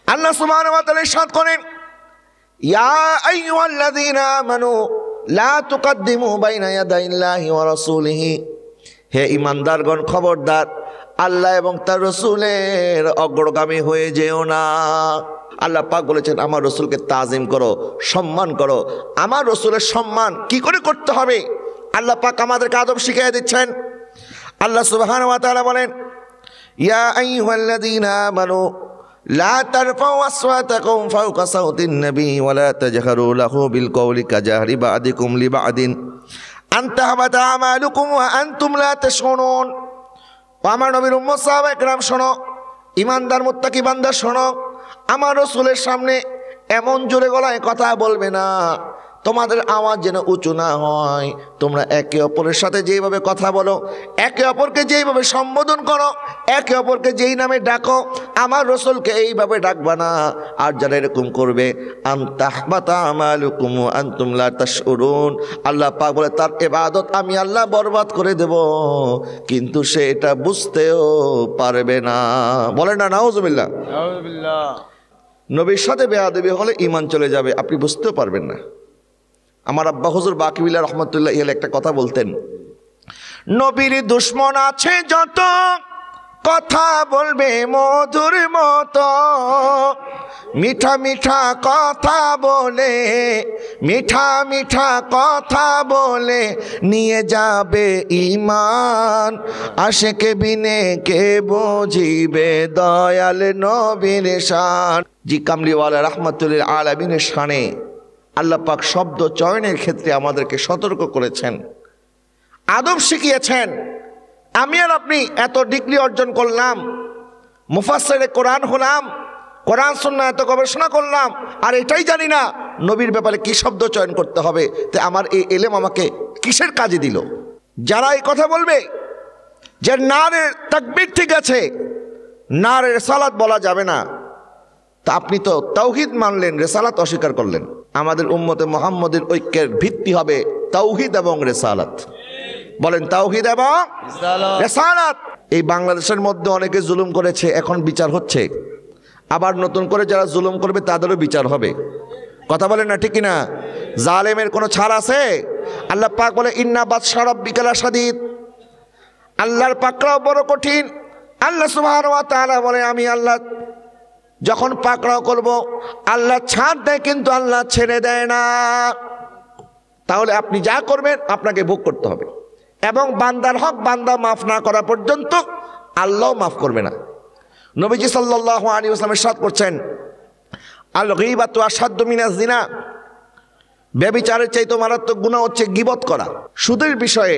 আল্লাহ সুবহানাহু ওয়া তাআলা ইরশাদ করেন, ইয়া আইয়ুহাল্লাযীনা আমানু লা তুকদ্দিমু বাইনা ইয়াদাইল্লাহি ওয়া রাসূলিহি, হে ঈমানদারগণ খবরদার আল্লাহ এবং তার রাসূলের অগ্রগামী হয়ে যেও না। আল্লাহ পাক বলেছেন আমার রাসূলকে তাজিম করো, সম্মান করো। আমার রাসূলের সম্মান কি করে করতে হবে আল্লাহ পাক আমাদেরকে আদব শিখিয়ে দিচ্ছেন। আল্লাহ সুবহানাহু ওয়া তাআলা বলেন, ইয়া আইয়ুহাল্লাযীনা আমানু লা তারফাউ আসওয়াতাকুম ফাওকা সাওতিন নবী ওয়া লা তাজহারু লাহু বিল কওলি কাজাহরি বা'দিকুম লিবা'দিন আন তাহবাতা আমালুকুম ওয়া আনতুম লা তাশউরুন। আমার নবীর উম্মত সাহাবায়ে কেরাম শোনো, ঈমানদার মুত্তাকি বান্দা শোনো, আমার রাসূলের সামনে এমন জোরে গলায় কথা বলবে না, তোমাদের আওয়াজ যেন উঁচু না হয়। তোমরা একে অপরের সাথে যেইভাবে কথা বলো, একে অপরকে যেইভাবে সম্বোধন করো, একে অপরকে যেই নামে ডাকো, আমার রাসূলকে এইভাবে ডাকবা না। আর যারা এরকম করবে, আন তাহবাতা আমালুকুম ওয়া আনতুম লা তাশউরুন, আল্লাহ পাক বলে তার ইবাদত আমি আল্লাহ বরবাদ করে দেব, কিন্তু সে এটা বুঝতেও পারবে না। বলেন না নাউজুবিল্লাহ। নাউজুবিল্লাহ। নবীর সাথে বেয়াদবি হলে ঈমান চলে যাবে, আপনি বুঝতেও পারবেন না। আমার আব্বা হুজুর বাকিবিল্লাহ রহমতুল্লাহ একটা কথা বলতেন, নবীর দুশ্মন আছে যত কথা বলবে মধুর মতো, মিঠা মিঠা কথা বলে, মিঠা মিঠা কথা বলে নিয়ে যাবে ঈমান। আশিকে বিনে কে বুঝিবে দয়াল নবীর শান। জি কামলিওয়ালা রাহমাতুল আলামিনের শানে আল্লাহ পাক শব্দ চয়নের ক্ষেত্রে আমাদেরকে সতর্ক করেছেন, আদব শিখিয়েছেন। আমি আর আপনি এত ডিগ্রি অর্জন করলাম, মুফাসসিরে কোরআন হলাম, কোরআন সুন্নাহ এত গবেষণা করলাম, আর এটাই জানি না নবীর ব্যাপারে কি শব্দ চয়ন করতে হবে। তো আমার এই এলেম আমাকে কিসের কাজে দিল? যারা এই কথা বলবে যে নারের তাকবীর ঠিক আছে, নারের রিসালাত বলা যাবে না, তা আপনি তো তাওহীদ মানলেন, রিসালাত অস্বীকার করলেন। আমাদের উম্মতে মুহাম্মদের ঐক্যের ভিত্তি হবে তাওহীদ এবং রিসালাত। বলেন তাওহীদ এবং রিসালাত। এই বাংলাদেশের মধ্যে অনেকে জুলুম করেছে, এখন বিচার হচ্ছে। আবার নতুন করে যারা জুলুম করবে তাদেরও বিচার হবে। কথা বলেন না, ঠিক কিনা? জালেমের কোনো ছাড় আছে? আল্লাহ পাক বলে ইন্না বাতশা রাব্বিকা লাশাদীদ, আল্লাহর পাকড়াও বড় কঠিন। আল্লাহ সুবহানাহু ওয়া তাআলা বলে আমি আল্লাহ যখন পাকড়াও করব, আল্লাহ ছাড় দেয় কিন্তু আল্লাহ ছেড়ে দেয় না। তাহলে আপনি যা করবেন আপনাকে ভোগ করতে হবে, এবং বান্দার হক বান্দা মাফ না করা পর্যন্ত আল্লাহ মাফ করবে না। নবীজি সাল্লাল্লাহু আলাইহি ওয়াসাল্লাম ইরশাদ করছেন, আল গীবাতু আশাদ্দু মিনাজ জিনা, ব্যভিচারের চাইতে মারাত্মক গুনাহ হচ্ছে গীবত করা। সুদের বিষয়ে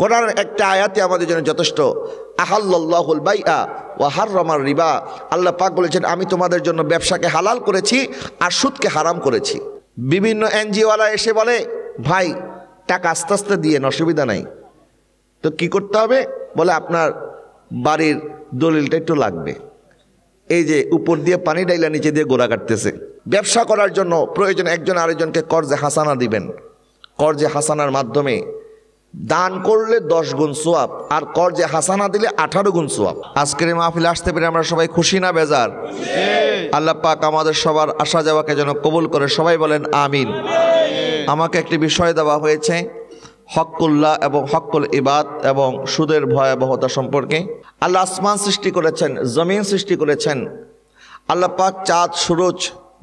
কোরআনের একটা আয়াতে আমাদের জন্য যথেষ্ট। আহাল্লাল্লাহুল বাইআ ওয়া হাররামার রিবা, আল্লাহ পাক বলেছেন আমি তোমাদের জন্য ব্যবসাকে হালাল করেছি আর সুদকে হারাম করেছি। বিভিন্ন এনজিওওয়ালা এসে বলে ভাই টাকা আস্তে আস্তে দিয়ে অসুবিধা নাই। তো কি করতে হবে? বলে আপনার বাড়ির দলিলটা একটু লাগবে। এই যে উপর দিয়ে পানি ডাইলা নিচে দিয়ে গোড়া কাটতেছে। ব্যবসা করার জন্য প্রয়োজন একজন আরেকজনকে কর্জে হাসানা দিবেন। কর্জে হাসানার মাধ্যমে দান করলে 10 গুণ সওয়াব, আর কর্জে হাসানা দিলে 18 গুণ সওয়াব। আজকের এই মাহফিলে আসতে পেরে আমরা সবাই খুশি না বেজার? আল্লাহ পাক আমাদের সবার আসা যাওয়াকে যেন কবুল করে, সবাই বলেন আমিন। আমাকে একটি বিষয় দেওয়া হয়েছে হকুল্লাহ এবং হকুল ইবাদ এবং সুদের ভয়াবহতা সম্পর্কে। আল্লাহ আসমান সৃষ্টি করেছেন, জমিন সৃষ্টি করেছেন। আল্লাহ পাক চাঁদ, সূরজ,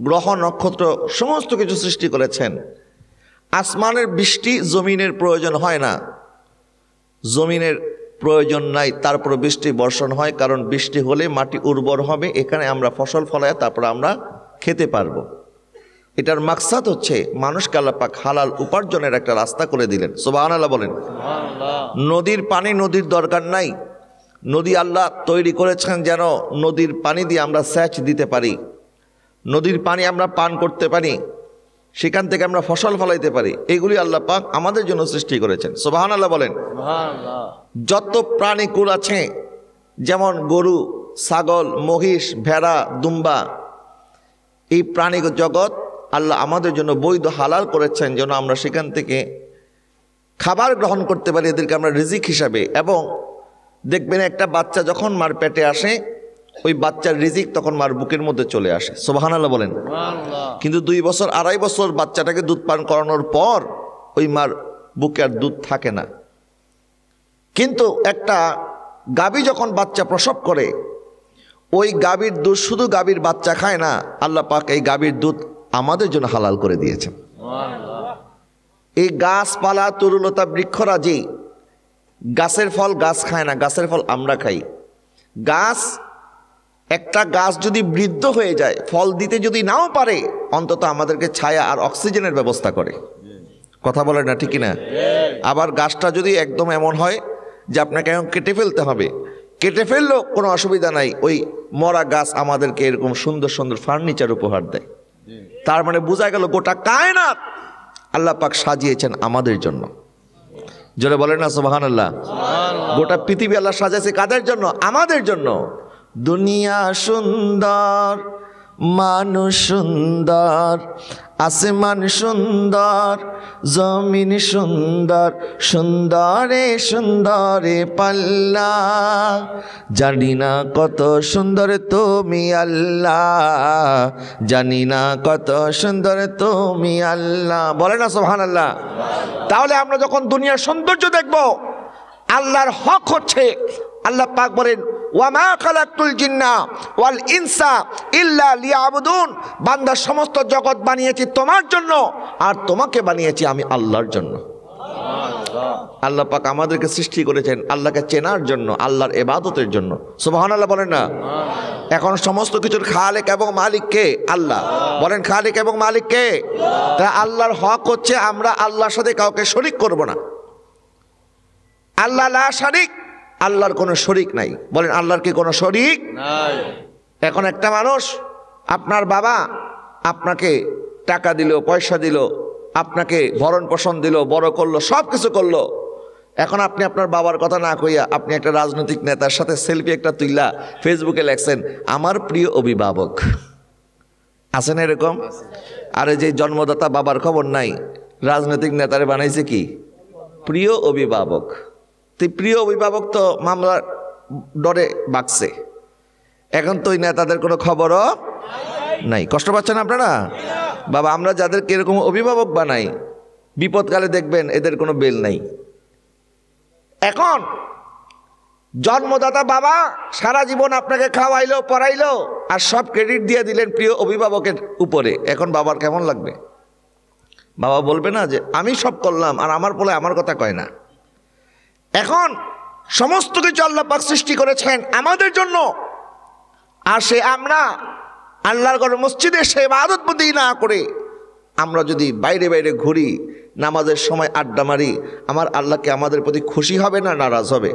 গ্রহ, নক্ষত্র সমস্ত কিছু সৃষ্টি করেছেন। আসমানের বৃষ্টি জমিনের প্রয়োজন হয় না, জমিনের প্রয়োজন নাই, তারপর বৃষ্টি বর্ষণ হয়, কারণ বৃষ্টি হলে মাটি উর্বর হবে, এখানে আমরা ফসল ফলায় তারপর আমরা খেতে পারবো। এটার মাকসাদ হচ্ছে মানুষকে আল্লাহ পাক হালাল উপার্জনের একটা রাস্তা করে দিলেন। সুবহানাল্লাহ বলেন। নদীর পানি নদীর দরকার নাই, নদী আল্লাহ তৈরি করেছেন যেন নদীর পানি দিয়ে আমরা সেচ দিতে পারি, নদীর পানি আমরা পান করতে পারি, সেখান থেকে আমরা ফসল ফলাইতে পারি। এগুলি আল্লাহ পাক আমাদের জন্য সৃষ্টি করেছেন। সুবহানাল্লাহ বলেন। যত প্রাণীকুল আছে, যেমন গরু, ছাগল, মহিষ, ভেড়া, দুম্বা, এই প্রাণী জগৎ আল্লাহ আমাদের জন্য বৈধ হালাল করেছেন যেন আমরা সেখান থেকে খাবার গ্রহণ করতে পারি, এদেরকে আমরা রিজিক হিসাবে। এবং দেখবেন একটা বাচ্চা যখন মার পেটে আসে ওই বাচ্চার রিজিক তখন মার বুকের মধ্যে চলে আসে, সুবহানাল্লাহ বলেন। কিন্তু 2 বছর 2.5 বছর বাচ্চাটাকে দুধ পান করানোর পর ওই মার বুকে আর দুধ থাকে না। কিন্তু একটা গাভী যখন বাচ্চা প্রসব করে, ওই গাভীর দুধ শুধু গাভীর বাচ্চা খায় না, আল্লাহ পাক এই গাভীর দুধ আমাদের জন্য হালাল করে দিয়েছেন। এই গাছপালা তরুলতা বৃক্ষরাজি, গাছের ফল গাছ খায় না, গাছের ফল আমরা খাই। গাছ, একটা গাছ যদি বৃদ্ধ হয়ে যায়, ফল দিতে যদি নাও পারে, অন্তত আমাদেরকে ছায়া আর অক্সিজেনের ব্যবস্থা করে। কথা বলে না, ঠিক না? আবার গাছটা যদি একদম এমন হয় যে আপনাকে এখন কেটে ফেলতে হবে, কেটে ফেললেও কোনো অসুবিধা নাই, ওই মরা গাছ আমাদেরকে এরকম সুন্দর সুন্দর ফার্নিচার উপহার দেয়। তার মানে বোঝা গেল গোটা কায়নাত আল্লাহ পাক সাজিয়েছেন আমাদের জন্য। জোরে বলেন না সুবহানাল্লাহ। গোটা পৃথিবী আল্লাহ সাজাইছে কাদের জন্য? আমাদের জন্য। দুনিয়া সুন্দর, মানুষ সুন্দর, আসমান সুন্দর, জমিন সুন্দর, সুন্দরে সুন্দরে পাল্লা, জানি না কত সুন্দর তুমি আল্লাহ, জানি না কত সুন্দর তুমি আল্লাহ। বলে না সুবহানাল্লাহ। তাহলে আমরা যখন দুনিয়ার সৌন্দর্য দেখব, আল্লাহর হক হচ্ছে আল্লাহ পাক বলেন ওয়ামা খালাকতুল জিন্না ওয়াল ইনসা ইল্লা লিয়াবুদুন, বান্দা সমস্ত জগৎ বানিয়েছি তোমার জন্য, আর তোমাকে বানিয়েছি আমি আল্লাহর জন্য। আল্লাহ পাক আমাদেরকে সৃষ্টি করেছেন আল্লাহকে চেনার জন্য, আল্লাহর ইবাদতের জন্য। সুবহানাল্লাহ বলেন না। এখন সমস্ত কিছুর খালিক এবং মালিক কে? আল্লাহ। বলেন খালিক এবং মালিক কে? তাই আল্লাহর হক হচ্ছে আমরা আল্লাহর সাথে কাউকে শরীক করব না। আল্লাহ লা শারিক, আল্লাহর কোনো শরিক নাই। বলেন আল্লাহর কি কোনো শরিক নাই? এখন একটা মানুষ, আপনার বাবা আপনাকে টাকা দিল, পয়সা দিল, আপনাকে ভরণ পোষণ দিল, বড় করলো, সব কিছু করলো। এখন আপনি আপনার বাবার কথা না কইয়া আপনি একটা রাজনৈতিক নেতার সাথে সেলফি একটা তুইলা ফেসবুকে লেখছেন আমার প্রিয় অভিভাবক। আছে না এরকম? আরে যে জন্মদাতা বাবার খবর নাই, রাজনৈতিক নেতারে বানাইছে কি প্রিয় অভিভাবক। প্রিয় অভিভাবক তো মামলার ডরে বাঁকছে। এখন তো ওই নেতাদের কোনো খবরও নাই। কষ্ট পাচ্ছেন আপনারা? বাবা, আমরা যাদেরকে এরকম অভিভাবক বানাই, বিপদকালে দেখবেন এদের কোনো বেল নাই। এখন জন্মদাতা বাবা সারা জীবন আপনাকে খাওয়াইলো, পড়াইলো, আর সব ক্রেডিট দিয়ে দিলেন প্রিয় অভিভাবকের উপরে। এখন বাবার কেমন লাগবে? বাবা বলবে না যে আমি সব করলাম আর আমার বলে আমার কথা কয় না। এখন সমস্ত কিছু আল্লাহ পাক সৃষ্টি করেছেন আমাদের জন্য, আর সে আমরা আল্লাহর ঘরে মসজিদে সে ইবাদত বন্দি না করে আমরা যদি বাইরে বাইরে ঘুরি, নামাজের সময় আড্ডা মারি, আমার আল্লাহকে আমাদের প্রতি খুশি হবে না নারাজ হবে?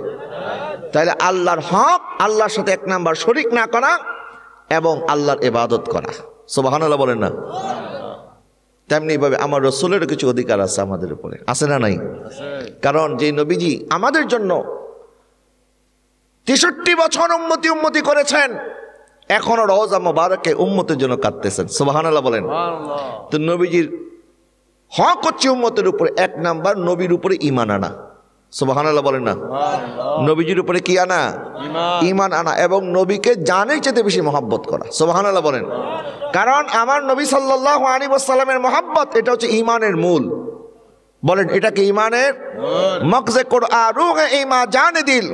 তাহলে আল্লাহর হক, আল্লাহর সাথে এক নাম্বার শরিক না করা এবং আল্লাহর ইবাদত করা। সুবহানাল্লাহ বলেন না। তেমনি ভাবে আমার রাসূলেরও কিছু অধিকার আছে আমাদের উপরে, আছে না নাই? কারণ যে নবীজি আমাদের জন্য 63 বছর উম্মতি করেছেন, এখনো রওজা মুবারকে উম্মতের জন্য কাঁদতেছেন। সুবহানাল্লাহ বলেন। তো নবীজির হক হচ্ছে উম্মতের উপরে এক নাম্বার নবীর উপরে ঈমান আনা। সুবহানাল্লাহ বলেন না। নবীজির উপরে কি আনা? ঈমান আনা, এবং নবীকে জানের চেয়ে বেশি মহব্বত করা। সুবহানাল্লাহ বলেন। কারণ আমার নবী সাল্লাল্লাহু আলাইহি ওয়াসাল্লামের মহব্বত, এটা হচ্ছে ঈমানের মূল। বলেন এটা কি ঈমানের মগজে কোরআন রূহে ঈমান জানে দিল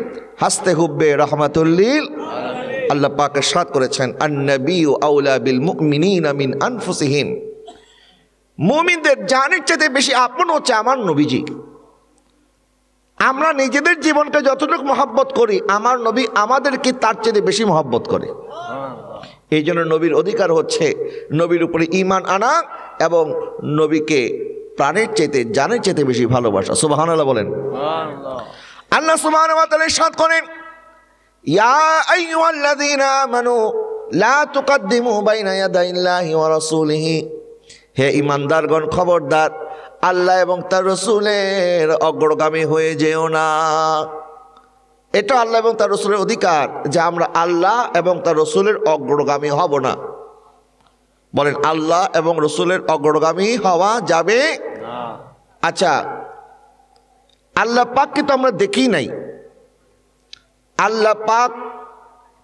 হাসতে হুব্বে রাহমাতুল লিল আলামিন। আল্লাহ পাক ইরশাদ করেছেন আন-নাবিয়্যু আউলা বিল মুমিনিনা মিন আনফুসিহিম, মুমিনদের জানের চেয়ে বেশি আপন হচ্ছে আমার নবীজি। আমরা নিজেদের জীবনকে যতটুকু মহব্বত করি, আমার নবী আমাদেরকে তার চেয়ে বেশি মহব্বত করে। এই জন্য নবীর অধিকার হচ্ছে নবীর উপরে ঈমান আনা এবং নবীকে প্রাণের চাইতে জানের চাইতে বেশি ভালোবাসা। সুবহানাল্লাহ বলেন। আল্লাহ সুবহানাহু ওয়া তাআলা ইরশাদ করেন ইয়া আইয়ুহাল্লাযীনা আমানু লা তুকদ্দিমু বাইনা ইয়াদাইল্লাহি ওয়া রাসূলিহি, হে ঈমানদারগণ খবরদার আল্লাহ এবং তার রাসূলের অগ্রগামী হয়ে যেও না। এটা আল্লাহ এবং তার রাসূলের অধিকার যে আমরা আল্লাহ এবং তার রাসূলের অগ্রগামী হব না। বলেন আল্লাহ এবং রাসূলের অগ্রগামী হওয়া যাবে না। আচ্ছা, আল্লাহ পাককে তো আমরা দেখি নাই। আল্লাহ পাক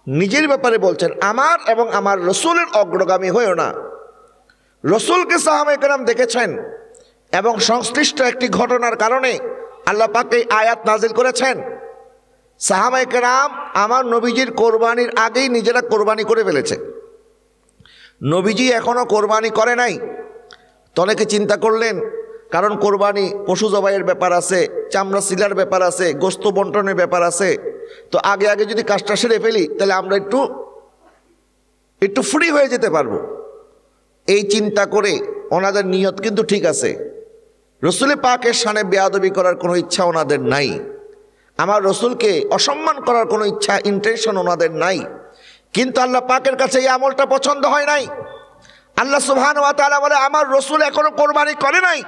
নিজের ব্যাপারে বলছেন, আমার এবং আমার রসুলের অগ্রগামী হয়েও না। রসুলকে সাহাবায়ে কেরাম দেখেছেন এবং সংশ্লিষ্ট একটি ঘটনার কারণে আল্লাহ পাক এই আয়াত নাজিল করেছেন। সাহাবায়ে কেরাম আমার নবীজির কোরবানির আগেই নিজেরা কোরবানি করে ফেলেছে। নবীজি এখনও কোরবানি করে নাই। তো অনেকে চিন্তা করলেন, কারণ কোরবানি পশু জবাইয়ের ব্যাপার আছে, চামড়া সিলার ব্যাপার আছে, গোস্ত বন্টনের ব্যাপার আছে। তো আগে আগে যদি কাজটা সেরে ফেলি তাহলে আমরা একটু ফ্রি হয়ে যেতে পারবো। এই চিন্তা করে ওনাদের নিয়ত কিন্তু ঠিক আছে। রসুল পাকের শানে বেয়াদবি করার কোনো ইচ্ছা ওনাদের নাই। আমার রসুলকে অসম্মান করার কোনো ইচ্ছা, ইন্টেনশন ওনাদের নাই। কিন্তু আল্লাহ পাকের কাছে এই আমলটা পছন্দ হয় নাই। আল্লাহ সুবহানাহু ওয়া তাআলা বলে, আমার রসুল এখনো কোরবানি করে নাই,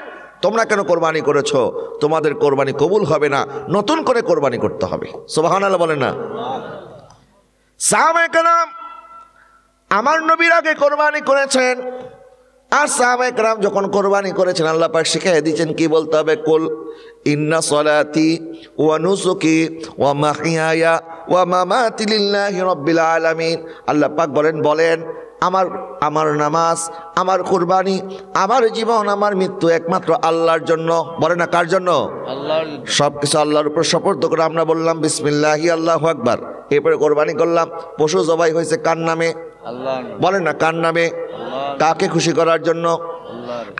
তোমরা কেন কোরবানি করেছো? তোমাদের কোরবানি কবুল হবে না, নতুন করে কোরবানি করতে হবে। সুবহানাল্লাহ বলেন না? সাহাবায়ে কেরাম আমার নবীর আগে কোরবানি করেছেন, আর সাহাবায়ে কেরাম যখন কোরবানি করেছেন আল্লাহ পাক শিখিয়ে দিয়েছেন কি বলতে হবে। কুল ইন্না সলাতি ওয়া নুসুকি ওয়া মাহইয়ায়া ওয়া মামাতি লিল্লাহি রাব্বিল আলামিন। আল্লাহ পাক বলেন আমার নামাজ, আমার কুরবানি, আমার জীবন, আমার মৃত্যু একমাত্র আল্লাহর জন্য। বলে না কার জন্য? আল্লাহর। সব কিছু আল্লাহর উপর সুপর্দ করে আমরা বললাম বিসমিল্লাহি আল্লাহু আকবার, এরপরে কোরবানি করলাম। পশু জবাই হয়েছে কার নামে? আল্লাহর। বলেন না কার নামে? কাকে খুশি করার জন্য?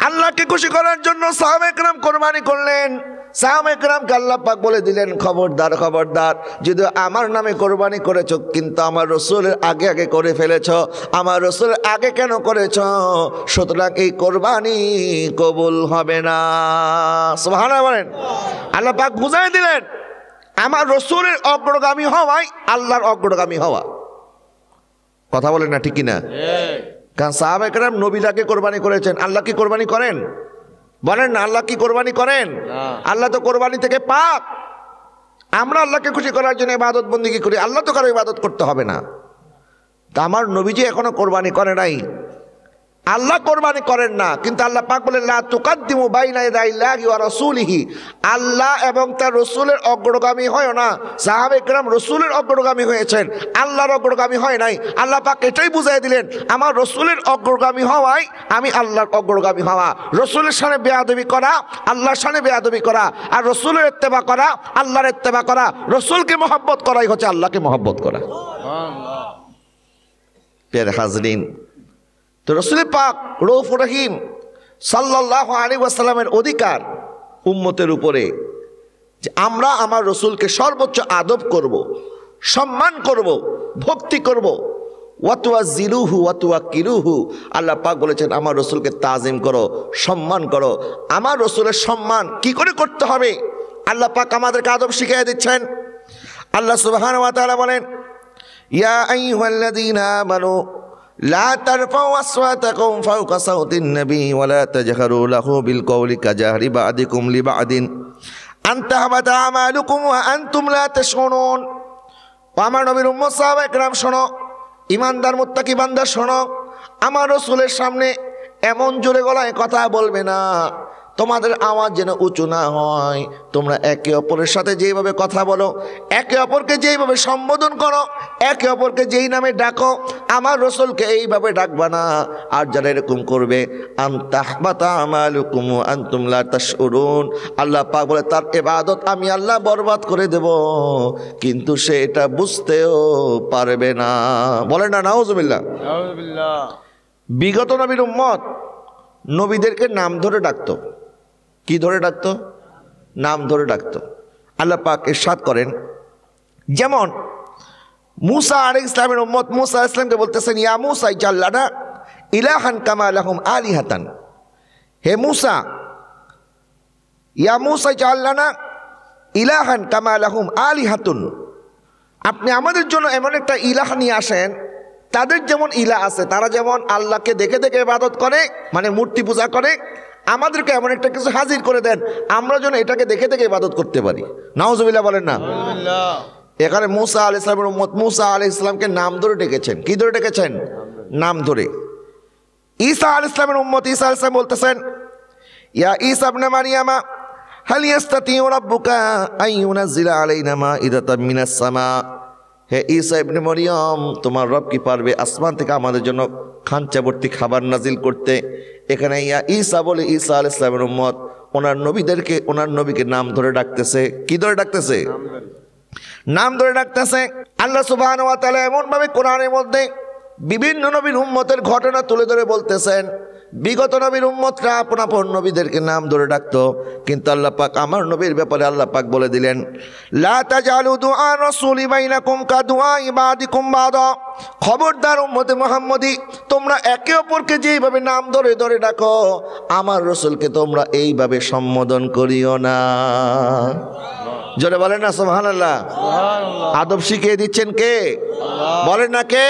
আল্লাহকে খুশি করার জন্য সাহাবায়ে কেরাম কোরবানি করলেন। সাহাবায়ে কেরামকে আল্লাহ পাক বলে দিলেন, খবরদার খবরদার, যদি আমার নামে কোরবানি করেছো কিন্তু আমার রসুলের আগে আগে করে ফেলেছো। আমার রসুলের আগে কেন করেছো? সুতরাং এই কোরবানি কবুল হবে না। সুবহানাল্লাহ বলেন। আল্লাহ পাক বুঝাই দিলেন, আমার রসুলের অগ্রগামী হওয়াই আল্লাহর অগ্রগামী হওয়া। কথা বলেন না ঠিক কিনা? কারণ সাহাবায়ে কেরাম নবীর আগে কোরবানি করেছেন। আল্লাহ কি কোরবানি করেন? বলেন না, আল্লাহ কি কোরবানি করেন? আল্লাহ তো কোরবানি থেকে পাক। আমরা আল্লাহকে খুশি করার জন্য ইবাদত বন্দেগী করি, আল্লাহ তো কারো ইবাদত করতে হবে না। তা আমার নবীজি এখনো কোরবানি করে নাই, আল্লাহ কোরবানি করেন না। কিন্তু আল্লাহ পাক বলেন, লা তুকাদ্দিমু বাইনা ইয়াদাইল্লাহি ওয়া রাসূলিহি, আল্লাহ এবং তার রসুলের অগ্রগামী হয় না। সাহাবায়ে কেরাম রসুলের অগ্রগামী হয়েছেন, আল্লাহর অগ্রগামী হয় নাই। আল্লাহ পাক এটাই বুঝাই দিলেন, আমার রসুলের অগ্রগামী হওয়াই আমি আল্লাহর অগ্রগামী হওয়া। রসুলের সামনে বেয়াদবি করা আল্লাহর সামনে বেয়াদবি করা, আর রসুলের ইত্তেবা করা আল্লাহর ইত্তেবা করা। রসুলকে মহব্বত করাই হচ্ছে আল্লাহকে মহব্বত করা। প্রিয় হাজরিন, তো রসুল পাক রউফ রহিম সাল্লাল্লাহু আলাইহি ওয়াসাল্লামের অধিকার উম্মতের উপরে যে আমরা আমার রসুলকে সর্বোচ্চ আদব করব, সম্মান করব, ভক্তি করব। ওয়াতুয়াজ্জিলুহু ওয়াতুওয়াক্কিরুহু, আল্লাহ পাক বলেছেন আমার রসুলকে তাজিম করো, সম্মান করো। আমার রসুলের সম্মান কি করে করতে হবে আল্লাহ পাক আমাদেরকে আদব শিখিয়ে দিচ্ছেন। আল্লাহ সুবহানাহু ওয়া তাআলা বলেন, ইয়া আইয়ুহাল্লাযীনা আমানু লা তারফাউ আসওয়াতাকুম ফাওকা সাওতিন নবী ওয়া লা তাজহারু লাহু বিল কওলি কাজাহরি বা'দিকুম লিবা'দিন আন তাহবাতা আমালুকুম ওয়া আনতুম লা তাশউরুন। আমার নবীর উম্মত সাহাবায়ে কেরাম শোনো, ঈমানদার মুত্তাকি বান্দা শোনো, আমার রাসূলের সামনে এমন জোরে গলায় কথা বলবে না, তোমাদের আওয়াজ যেন উঁচু না হয়। তোমরা একে অপরের সাথে যেইভাবে কথা বলো, একে অপরকে যেইভাবে সম্বোধন করো, একে অপরকে যেই নামে ডাকো, আমার রসুলকে এইভাবে ডাকবা না। আর যারা এরকম করবে, আন তাহবাতা আমালুকুম ওয়া আনতুম লা তাশউরুন, আল্লাহ পাক বলে তার ইবাদত আমি আল্লাহ বরবাদ করে দেব, কিন্তু সে এটা বুঝতেও পারবে না। বলে না নাউজুবিল্লাহ। বিগত নবীর উম্মত নবীদেরকে নাম ধরে ডাকতো। কি ধরে ডাকতো? নাম ধরে ডাকতো। আল্লাহ পাক ইরশাদ করেন, যেমন মুসা আলাইহিস সালামের উম্মত মুসা আলাইহিস সালামকে বলতেছেন, ইয়া মুসা ইজআল লানা ইলাহান কামা লাহুম আলিহাতান। হে মুসা, ইয়া মুসা ইজআল লানা ইলাহান কামা লাহুম আলিহাতুন, আপনি আমাদের জন্য এমন একটা ইলাহ নিয়ে আসেন, তাদের যেমন ইলাহ আছে, তারা যেমন আল্লাহকে দেখে দেখে ইবাদত করে, মানে মূর্তি পূজা করে, আমাদেরকে এমন একটা কিছু হাজির করে দেন আমরা যেন এটাকে দেখে দেখে ইবাদত করতে পারি। নাউজুবিল্লাহ বলেন না। এখানে মুসা আলাইহিস সালামের উম্মত মুসা আলাইহিস সালামকে নাম ধরে ডেকেছেন। কি ধরে ডেকেছেন? নাম ধরে। ঈসা আলাইহিস সালামের উম্মত ঈসা আলাইহিস সালাম বলতেছেন, ইয়া ঈসা ইবনে মারইয়ামা হাল ইয়াস্তাতিউ রাব্বুকা আন ইউনাজ্জিলা আলাইনা মাইদাতাম মিনাস সামা। হে ঈসা ইবনে মরিয়ম, তোমার রব কি পারবে আসমান থেকে আমাদের জন্য খাঞ্চাবর্তী খাবার নাজিল করতে? এখানে ইয়া ঈসা বলে ঈসা আলাইহিস সালামের উম্মত ওনার নবীদেরকে, ওনার নবীকে নাম ধরে ডাকতেছে। কি ধরে ডাকতেছে? নাম ধরে ডাকতেছে। আল্লাহ সুবহানাহু ওয়া তাআলা এমন ভাবে কোরআনের মধ্যে বিভিন্ন নবীর উম্মতের ঘটনা তুলে ধরে বলতেছেন, বিগত নবীর উম্মতরা আপন আপন নবীদেরকে নাম ধরে ডাকতো, কিন্তু আল্লাহ পাক আমার নবীর ব্যাপারে আল্লাহ পাক বলে দিলেন, লা তাজালু দুআ রাসূলি বাইনাকুম কাদুআ ইবাদিকুম বাদা। খবরদার উম্মতে মুহাম্মদী, তোমরা একে অপরকে যেইভাবে নাম ধরে ধরে ডাকো, আমার রাসূলকে তোমরা এইভাবে সম্বোধন করিও না। জোরে বলেন না সুবহানাল্লাহ। আদব শিখিয়ে দিচ্ছেন কে? বলেন না কে?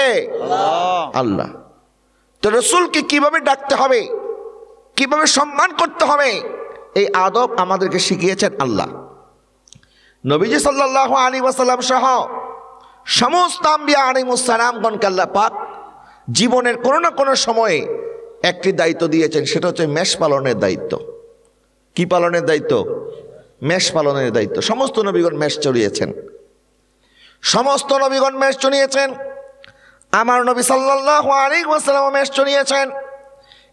আল্লাহ। তো রাসূলকে কিভাবে ডাকতে হবে, কিভাবে সম্মান করতে হবে, এই আদব আমাদেরকে শিখিয়েছেন আল্লাহ। নবীজি সাল্লাল্লাহু আলাইহি ওয়াসাল্লাম সহ সমস্ত আম্বিয়া আলাইহিমুস সালামগণকে আল্লাহ পাক জীবনের কোনো না কোনো সময়ে একটি দায়িত্ব দিয়েছেন, সেটা হচ্ছে মেষ পালনের দায়িত্ব। কি পালনের দায়িত্ব? মেষ পালনের দায়িত্ব। সমস্ত নবীগণ মেষ চড়িয়েছেন, সমস্ত নবীগণ মেষ চড়িয়েছেন। আমার নবী সাল্লাল্লাহু আলাইহি ওয়াসাল্লাম মেষ চড়িয়েছেন,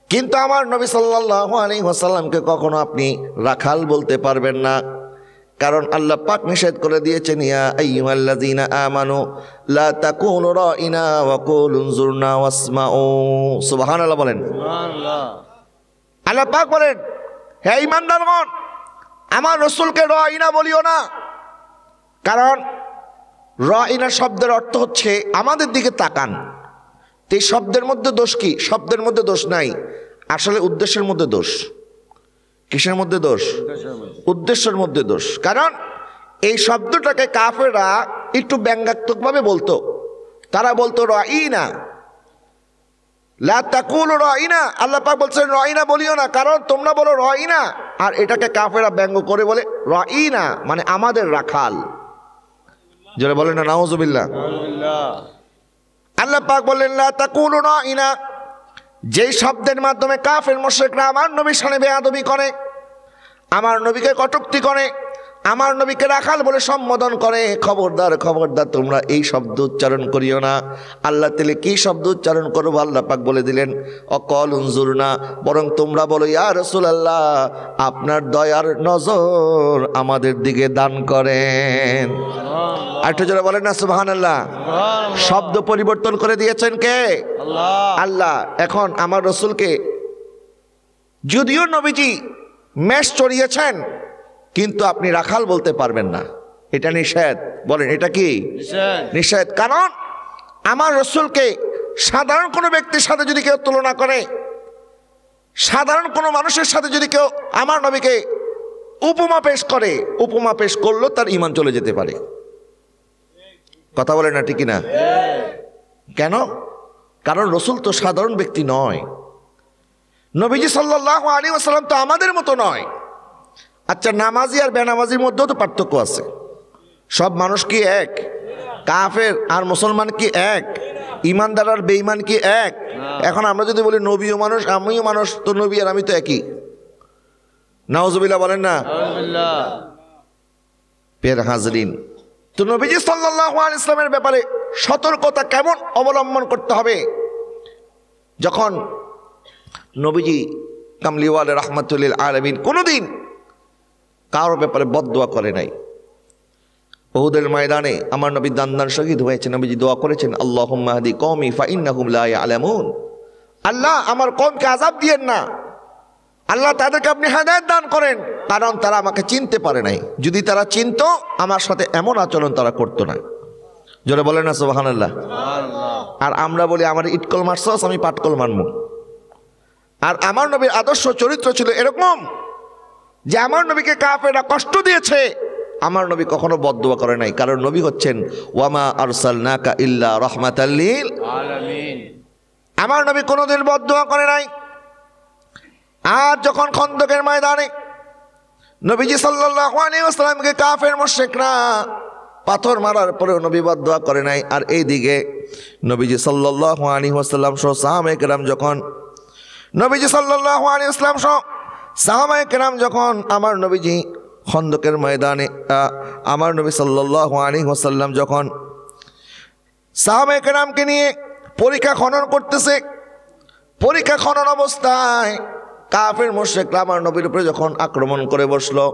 কিন্তু আমার নবী সাল্লাল্লাহু আলাইহি ওয়াসাল্লামকে কখনো আপনি রাখাল বলতে পারবেন না, কারণ আল্লাহ পাক নিষেধ করে দিয়েছেন, ইয়া আইয়ুহাল্লাযীনা আমানু লা তাকুনু রাইনা ওয়া কুলু যুরনা ওয়াসমাউ। সুবহানাল্লাহ বলেন। সুবহানাল্লাহ। আল্লাহ পাক বলেন, হে ঈমানদারগণ, আমার রাসূলকে রাইনা বলিও না, কারণ রাইনা শব্দের অর্থ হচ্ছে আমাদের দিকে তাকান। এই শব্দের মধ্যে দোষ কি? শব্দের মধ্যে দোষ নাই, আসলে উদ্দেশ্যের মধ্যে দোষ। কিসের মধ্যে দোষ? উদ্দেশ্যের মধ্যে দোষ। কারণ এই শব্দটাকে কাফেররা একটু ব্যঙ্গাত্মকভাবে বলতো। তারা বলতো রাইনা, লা তাকুলু রাইনা। আল্লাহ পাক বলছেন রাইনা বলিও না, কারণ তোমরা বলো রাইনা, আর এটাকে কাফেররা ব্যঙ্গ করে বলে রাইনা মানে আমাদের রাখাল। যারা বলেন না নাউজুবিল্লাহ। আল্লাহ পাক বললেন লা তাকুলু রাইনা, যেই শব্দের মাধ্যমে কাফের মুশরিকরা আমার নবীর সামনে বেয়াদবি করে, আমার নবীকে কটূক্তি করে, আমার নবীকে রাখাল বলে সম্বোধন করে, খবরদার খবরদার তোমরা এই শব্দ উচ্চারণ করিও না। আল্লাহ তাআলা কি শব্দ উচ্চারণ করবো আল্লাহ পাক বলে দিলেন, অকল উনজুরনা, বরং তোমরা বলো ইয়া রাসূলুল্লাহ, আপনার দয়ার নজর আমাদের দিকে দান করেন। আরেকটু জোরে বলেন না সুবহানাল্লাহ। শব্দ পরিবর্তন করে দিয়েছেন কে? আল্লাহ। এখন আমার রাসূলকে যদিও নবীজি মেষ চড়িয়েছেন, কিন্তু আপনি রাখাল বলতে পারবেন না, এটা নিষেধ। বলেন এটা কি? নিষেধ। কারণ আমার রাসূলকে সাধারণ কোনো ব্যক্তির সাথে যদি কেউ তুলনা করে, সাধারণ কোনো মানুষের সাথে যদি কেউ আমার নবীকে উপমা পেশ করে, উপমা পেশ করলেও তার ঈমান চলে যেতে পারে। কথা বলেন না ঠিক না? কেন? কারণ রাসূল তো সাধারণ ব্যক্তি নয়, নবীজি সাল্লাল্লাহু আলাইহি ওয়াসাল্লাম তো আমাদের মতো নয়। আচ্ছা, নামাজি আর বেনামাজির মধ্যেও তো পার্থক্য আছে। সব মানুষ কি এক? কাফের আর মুসলমান কি এক? ইমানদার আর বেঈমান কি এক? এখন আমরা যদি বলি নবীও মানুষ আমিও মানুষ, তো নবী আর আমি তো একই। নাউজুবিল্লাহ বলেন না। পের হাজরিন, তো নবীজি সাল্লাল্লাহু আলাইহি ওয়াসাল্লামের ব্যাপারে সতর্কতা কেমন অবলম্বন করতে হবে? যখন নবীজি কামলিওয়ালা রাহমাতুল লিল আলামিন কোনোদিন কারোর ব্যাপারে বদদোয়া করে নাই। উহুদের ময়দানে আমার নবী দান শহীদ হয়েছে, নবীজি দোয়া করেছেন, আল্লাহুম্মা হাদি কওমি ফাইন্নাহুম লা ইয়ালামুন। আল্লাহ আমার কওমকে আযাব দিয়েন না, আল্লাহ তাদেরকে আপনি হেদায়েত দান করেন, কারণ তারা আমাকে চিনতে পারে নাই। যদি তারা চিনতো আমার সাথে এমন আচরণ তারা করতো না। জোরে বলেন না সুবহানাল্লাহ। আর আমরা বলি আমার ইটকল মারছস, আমি পাটকল মারমু। আর আমার নবীর আদর্শ চরিত্র ছিল এরকম যে আমার নবীকে কাফেররা কষ্ট দিয়েছে, আমার নবী কখনো বদদোয়া করে নাই, কারণ নবী হচ্ছেন ওয়ামা আরসালনাকা ইল্লা রাহমাতাল লিল আলামিন। আমার নবী কোনোদিন বদদোয়া করে নাই। আর যখন খন্দকের ময়দানে নবীজি সাল্লাল্লাহু আলাইহি ওয়াসাল্লামকে কাফের মুশরিকরা পাথর মারার পরেও নবী বদদোয়া করে নাই। আর এইদিকে নবীজি সাল্লাল্লাহু আলাইহি ওয়াসাল্লাম সহ সাহাবায়ে কেরাম যখন নবীজি সাল্লাল্লাহু আলাইহি ওয়াসাল্লাম সহ সাহাবায়ে কেরাম যখন আমার নবীজি খন্দকের ময়দানে আমার নবী সাল্লাল্লাহু আলাইহি ওয়াসাল্লাম যখন সাহাবায়ে কেরামকে নিয়ে পরীক্ষা খনন করতেছে। পরীক্ষা খনন অবস্থায় কাফের মুশরিকরা আমার নবীর উপরে যখন আক্রমণ করে বসলো,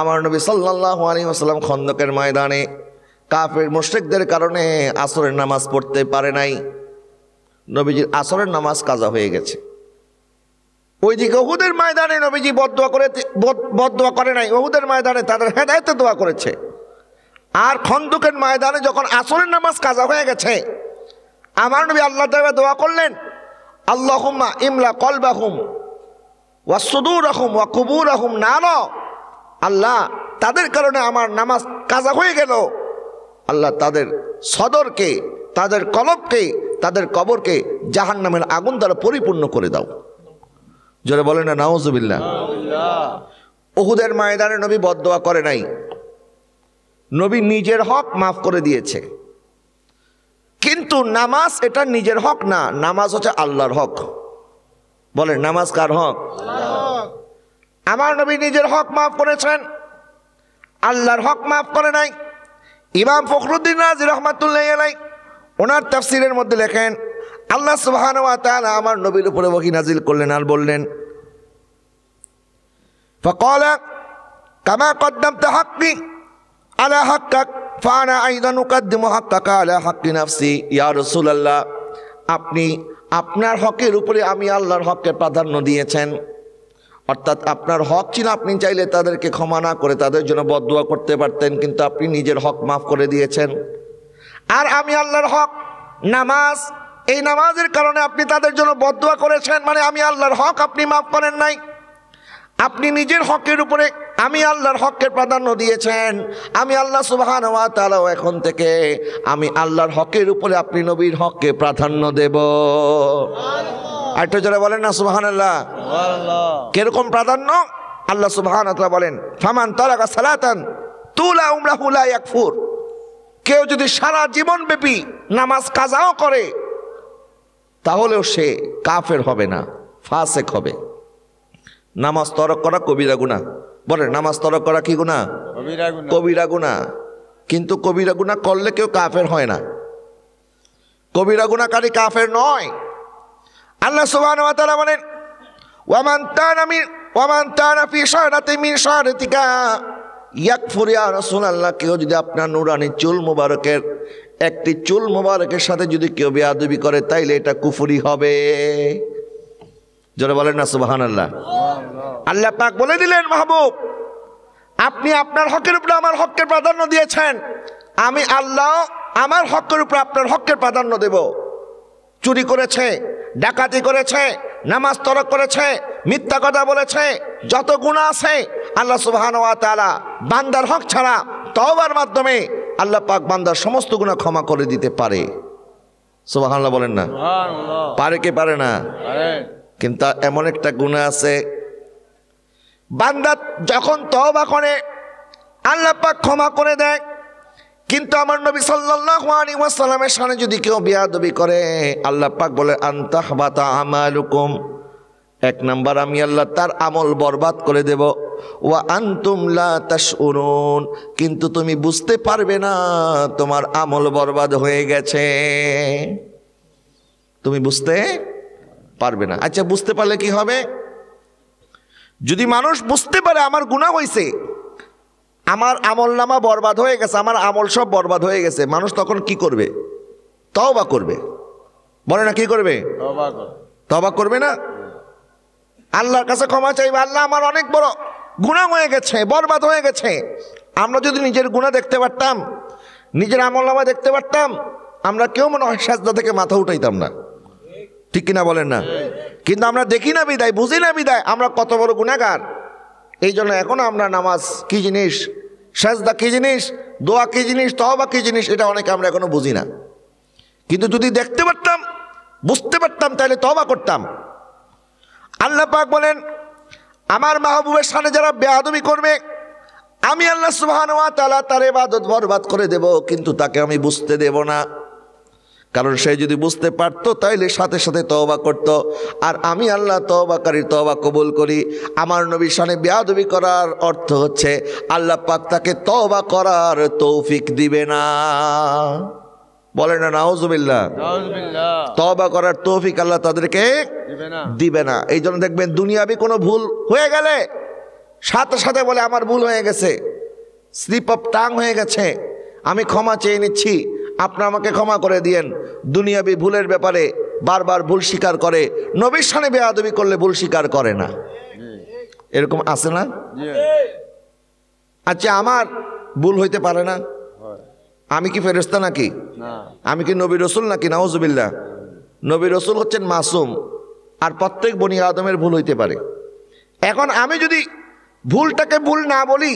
আমার নবী সাল্লাল্লাহু আলাইহি ওয়াসাল্লাম খন্দকের ময়দানে কাফের মুশরিকদের কারণে আসরের নামাজ পড়তে পারে নাই। নবীজির আসরের নামাজ কাজা হয়ে গেছে। ওইদিকে উহুদের ময়দানে নবীজি বদদোয়া করে নাই, উহুদের ময়দানে তাদের হেদায়েতের দোয়া করেছে। আর খন্দকের ময়দানে যখন আসরের নামাজ কাজা হয়ে গেছে, আমার নবী আল্লাহ তাআলা দোয়া করলেন, আল্লাহুম্মা ইমলা কলবাহুম ওয়া সুদুরাহুম ওয়া কুবুরাহুম নারা। আল্লাহ, তাদের কারণে আমার নামাজ কাজা হয়ে গেল, আল্লাহ তাদের সদরকে, তাদের কলবকে, তাদের কবরকে জাহান্নামের আগুন দ্বারা পরিপূর্ণ করে দাও। জোরে বলেন না নাউজুবিল্লাহ। উহুদের ময়দানে নবী বদদোয়া করে নাই, নবী নিজের হক মাফ করে দিয়েছে। কিন্তু নামাজ এটা নিজের হক না, নামাজ হচ্ছে আল্লাহর হক। বলেন নামাজ কার হক? আমার নবী নিজের হক মাফ করেছেন, আল্লাহর হক মাফ করে নাই। ইমাম ফখরুদ্দিন রাজি রহমাতুল্লাহি আলাইহি ওনার তাফসীরের মধ্যে লেখেন, আল্লাহ সুবহানাহু ওয়া তাআলা আমার নবীর উপরে ওহী নাজিল করলেন আর বললেন, ফাকালা কামা কদ্দামতা হাক্কি আলা হাক্কাক ফানা আইদান উকদ্দিমু হাক্কাকা আলা হাক্কি নাফসি। ইয়া রাসূলুল্লাহ, আপনি আপনার হকের উপরে আমি আল্লাহর হককে প্রাধান্য দিয়েছেন। অর্থাৎ আপনার হক ছিল, আপনি চাইলে তাদেরকে ক্ষমা না করে তাদের জন্য বদদোয়া করতে পারতেন, কিন্তু আপনি নিজের হক মাফ করে দিয়েছেন। আর আমি আল্লাহর হক নামাজ, এই নামাজের কারণে আপনি তাদের জন্য বদদোয়া করেছেন, মানে আমি আল্লাহর হক আপনি মাফ করেন নাই। আপনি নিজের হকের উপরে আমি আল্লাহর হককে প্রাধান্য দিয়েছেন। আমি আল্লাহ সুবহানাহু ওয়া তাআলা এখন থেকে আমি আল্লাহর হকের উপরে আপনি নবীর হককে প্রাধান্য দেব। আরেকটু জোরে বলেন না সুবহানাল্লাহ। কিরকম প্রাধান্য? আল্লাহ সুবহানাহু ওয়া তাআলা বলেন, ফামান তারাকা সালাতান তুলা উমরাহু লা ইয়াকফুর। কেউ যদি সারা জীবন ব্যাপী নামাজ কাজাও করে তাহলেও সে কাফের হবে না, ফাসেক হবে। নামাজ তরক করা কবিরা গুনাহ। বলেন নামাজ তরক করা কি গুনাহ? কবিরা গুনাহ। কিন্তু কবিরা গুনাহ করলে কেউ কাফের হয় না, কবিরা গুনাহকারী কাফের নয়। আল্লাহ সুবহানাহু ওয়া তাআলা বলেন, ওয়ামান তানা ফি শারাতিন মিন শারাতিকা ইয়াকফুর। ইয়া রাসূলুল্লাহ, কেউ যদি আপনার নুরানি চুল মুবারকের একটি চুল মুবারকের সাথে যদি কেউ বেয়াদবি করে তাইলে এটা কুফরি হবে। জোরে বলেন না সুবহানাল্লাহ। আল্লাহ পাক বলে দিলেন, মাহবুব আপনি আপনার হকের উপরে আমার হককে প্রাধান্য দিয়েছেন, আমি আল্লাহ আমার হকের উপরে আপনার হককে প্রাধান্য দেব। চুরি করেছে, ডাকাতি করেছে, নামাজ তরক করেছে, মিথ্যা কথা বলেছে, যত গুনাহ আছে আল্লাহ সুবহানাহু ওয়া তাআলা বান্দার হক ছাড়া তওবার মাধ্যমে আল্লাহ পাক বান্দার সমস্ত গুনাহ ক্ষমা করে দিতে পারে। সুবহানাল্লাহ বলেন না। পারে কে পারে না? কিন্তু এমন একটা গুনাহ আছে, বান্দা যখন তওবা করে আল্লাহ পাক ক্ষমা করে দেয়, কিন্তু আমার নবী সাল্লাল্লাহু আলাইহি ওয়াসাল্লামের সামনে যদি কেউ বেয়াদবি করে আল্লাহ পাক বলে আনতাহবাতা আমালুকুম, এক নাম্বার আমি আল্লাহ তার আমল বরবাদ করে দেব। ওয়া আনতুম লা তাশউরুন, কিন্তু তুমি বুঝতে পারবে না তোমার আমল বরবাদ হয়ে গেছে, তুমি বুঝতে পারবে না। আচ্ছা বুঝতে পারলে কি হবে? যদি মানুষ বুঝতে পারে আমার গুনাহ হয়েছে, আমার আমল নামা বরবাদ হয়ে গেছে, আমার আমল সব বরবাদ হয়ে গেছে, মানুষ তখন কি করবে? তওবা করবে। বলে না কি করবে? তওবা করবে না, আল্লাহর কাছে ক্ষমা চাইবে, আল্লাহ আমার অনেক বড় গুনাহ হয়ে গেছে, বরবাদ হয়ে গেছে। আমরা যদি নিজের গুনাহ দেখতে পারতাম, নিজের আমল নামা দেখতে পারতাম, আমরা কেউ মনে হয় সাজদা থেকে মাথা উঠাইতাম না, ঠিক কিনা বলেন না? কিন্তু আমরা দেখি না বিদায়, বুঝি না বিদায় আমরা কত বড় গুনাহগার। এই জন্য এখনো আমরা নামাজ কি জিনিস, সাজদা কি জিনিস, দোয়া কি জিনিস, তওবা কি জিনিস, এটা অনেকে আমরা এখনো বুঝি না। কিন্তু যদি দেখতে পারতাম, বুঝতে পারতাম, তাহলে তওবা করতাম। আল্লাহ পাক বলেন, আমার মাহবুবের সামনে যারা বেয়াদবি করবে আমি আল্লাহ সুবহানাহু ওয়া তাআলা তার ইবাদত বরবাদ করে দেব, কিন্তু তাকে আমি বুঝতে দেব না। কারণ সে যদি বুঝতে পারতো তাইলে সাথে সাথে তওবা করত। আর আমি আল্লাহ তওবাকারীর তওবা কবুল করি। আমার নবীর সামনে বেয়াদবি করার অর্থ হচ্ছে আল্লাহ পাক তাকে তওবা করার তৌফিক দিবে না। বলে না নাউজুবিল্লাহ। তওবা করার তৌফিক আল্লাহ তাদেরকে দিবে না। এই জন্য দেখবেন দুনিয়াবি কোনো ভুল হয়ে গেলে সাথে সাথে বলে আমার ভুল হয়ে গেছে, স্লিপ অফ টাং হয়ে গেছে, আমি ক্ষমা চেয়ে নিচ্ছি, আপনি আমাকে ক্ষমা করে দিয়েন। দুনিয়াবি ভুলের ব্যাপারে বারবার ভুল স্বীকার করে, নবীর সানে বেয়াদবি করলে ভুল স্বীকার করে না। এরকম আছে না? আচ্ছা, আমার ভুল হইতে পারে না? আমি কি ফেরেশতা নাকি? আমি কি নবী রসুল নাকি? নাউজুবিল্লাহ। নবী রসুল হচ্ছেন মাসুম, আর প্রত্যেক বনি আদমের ভুল হইতে পারে। এখন আমি যদি ভুলটাকে ভুল না বলি,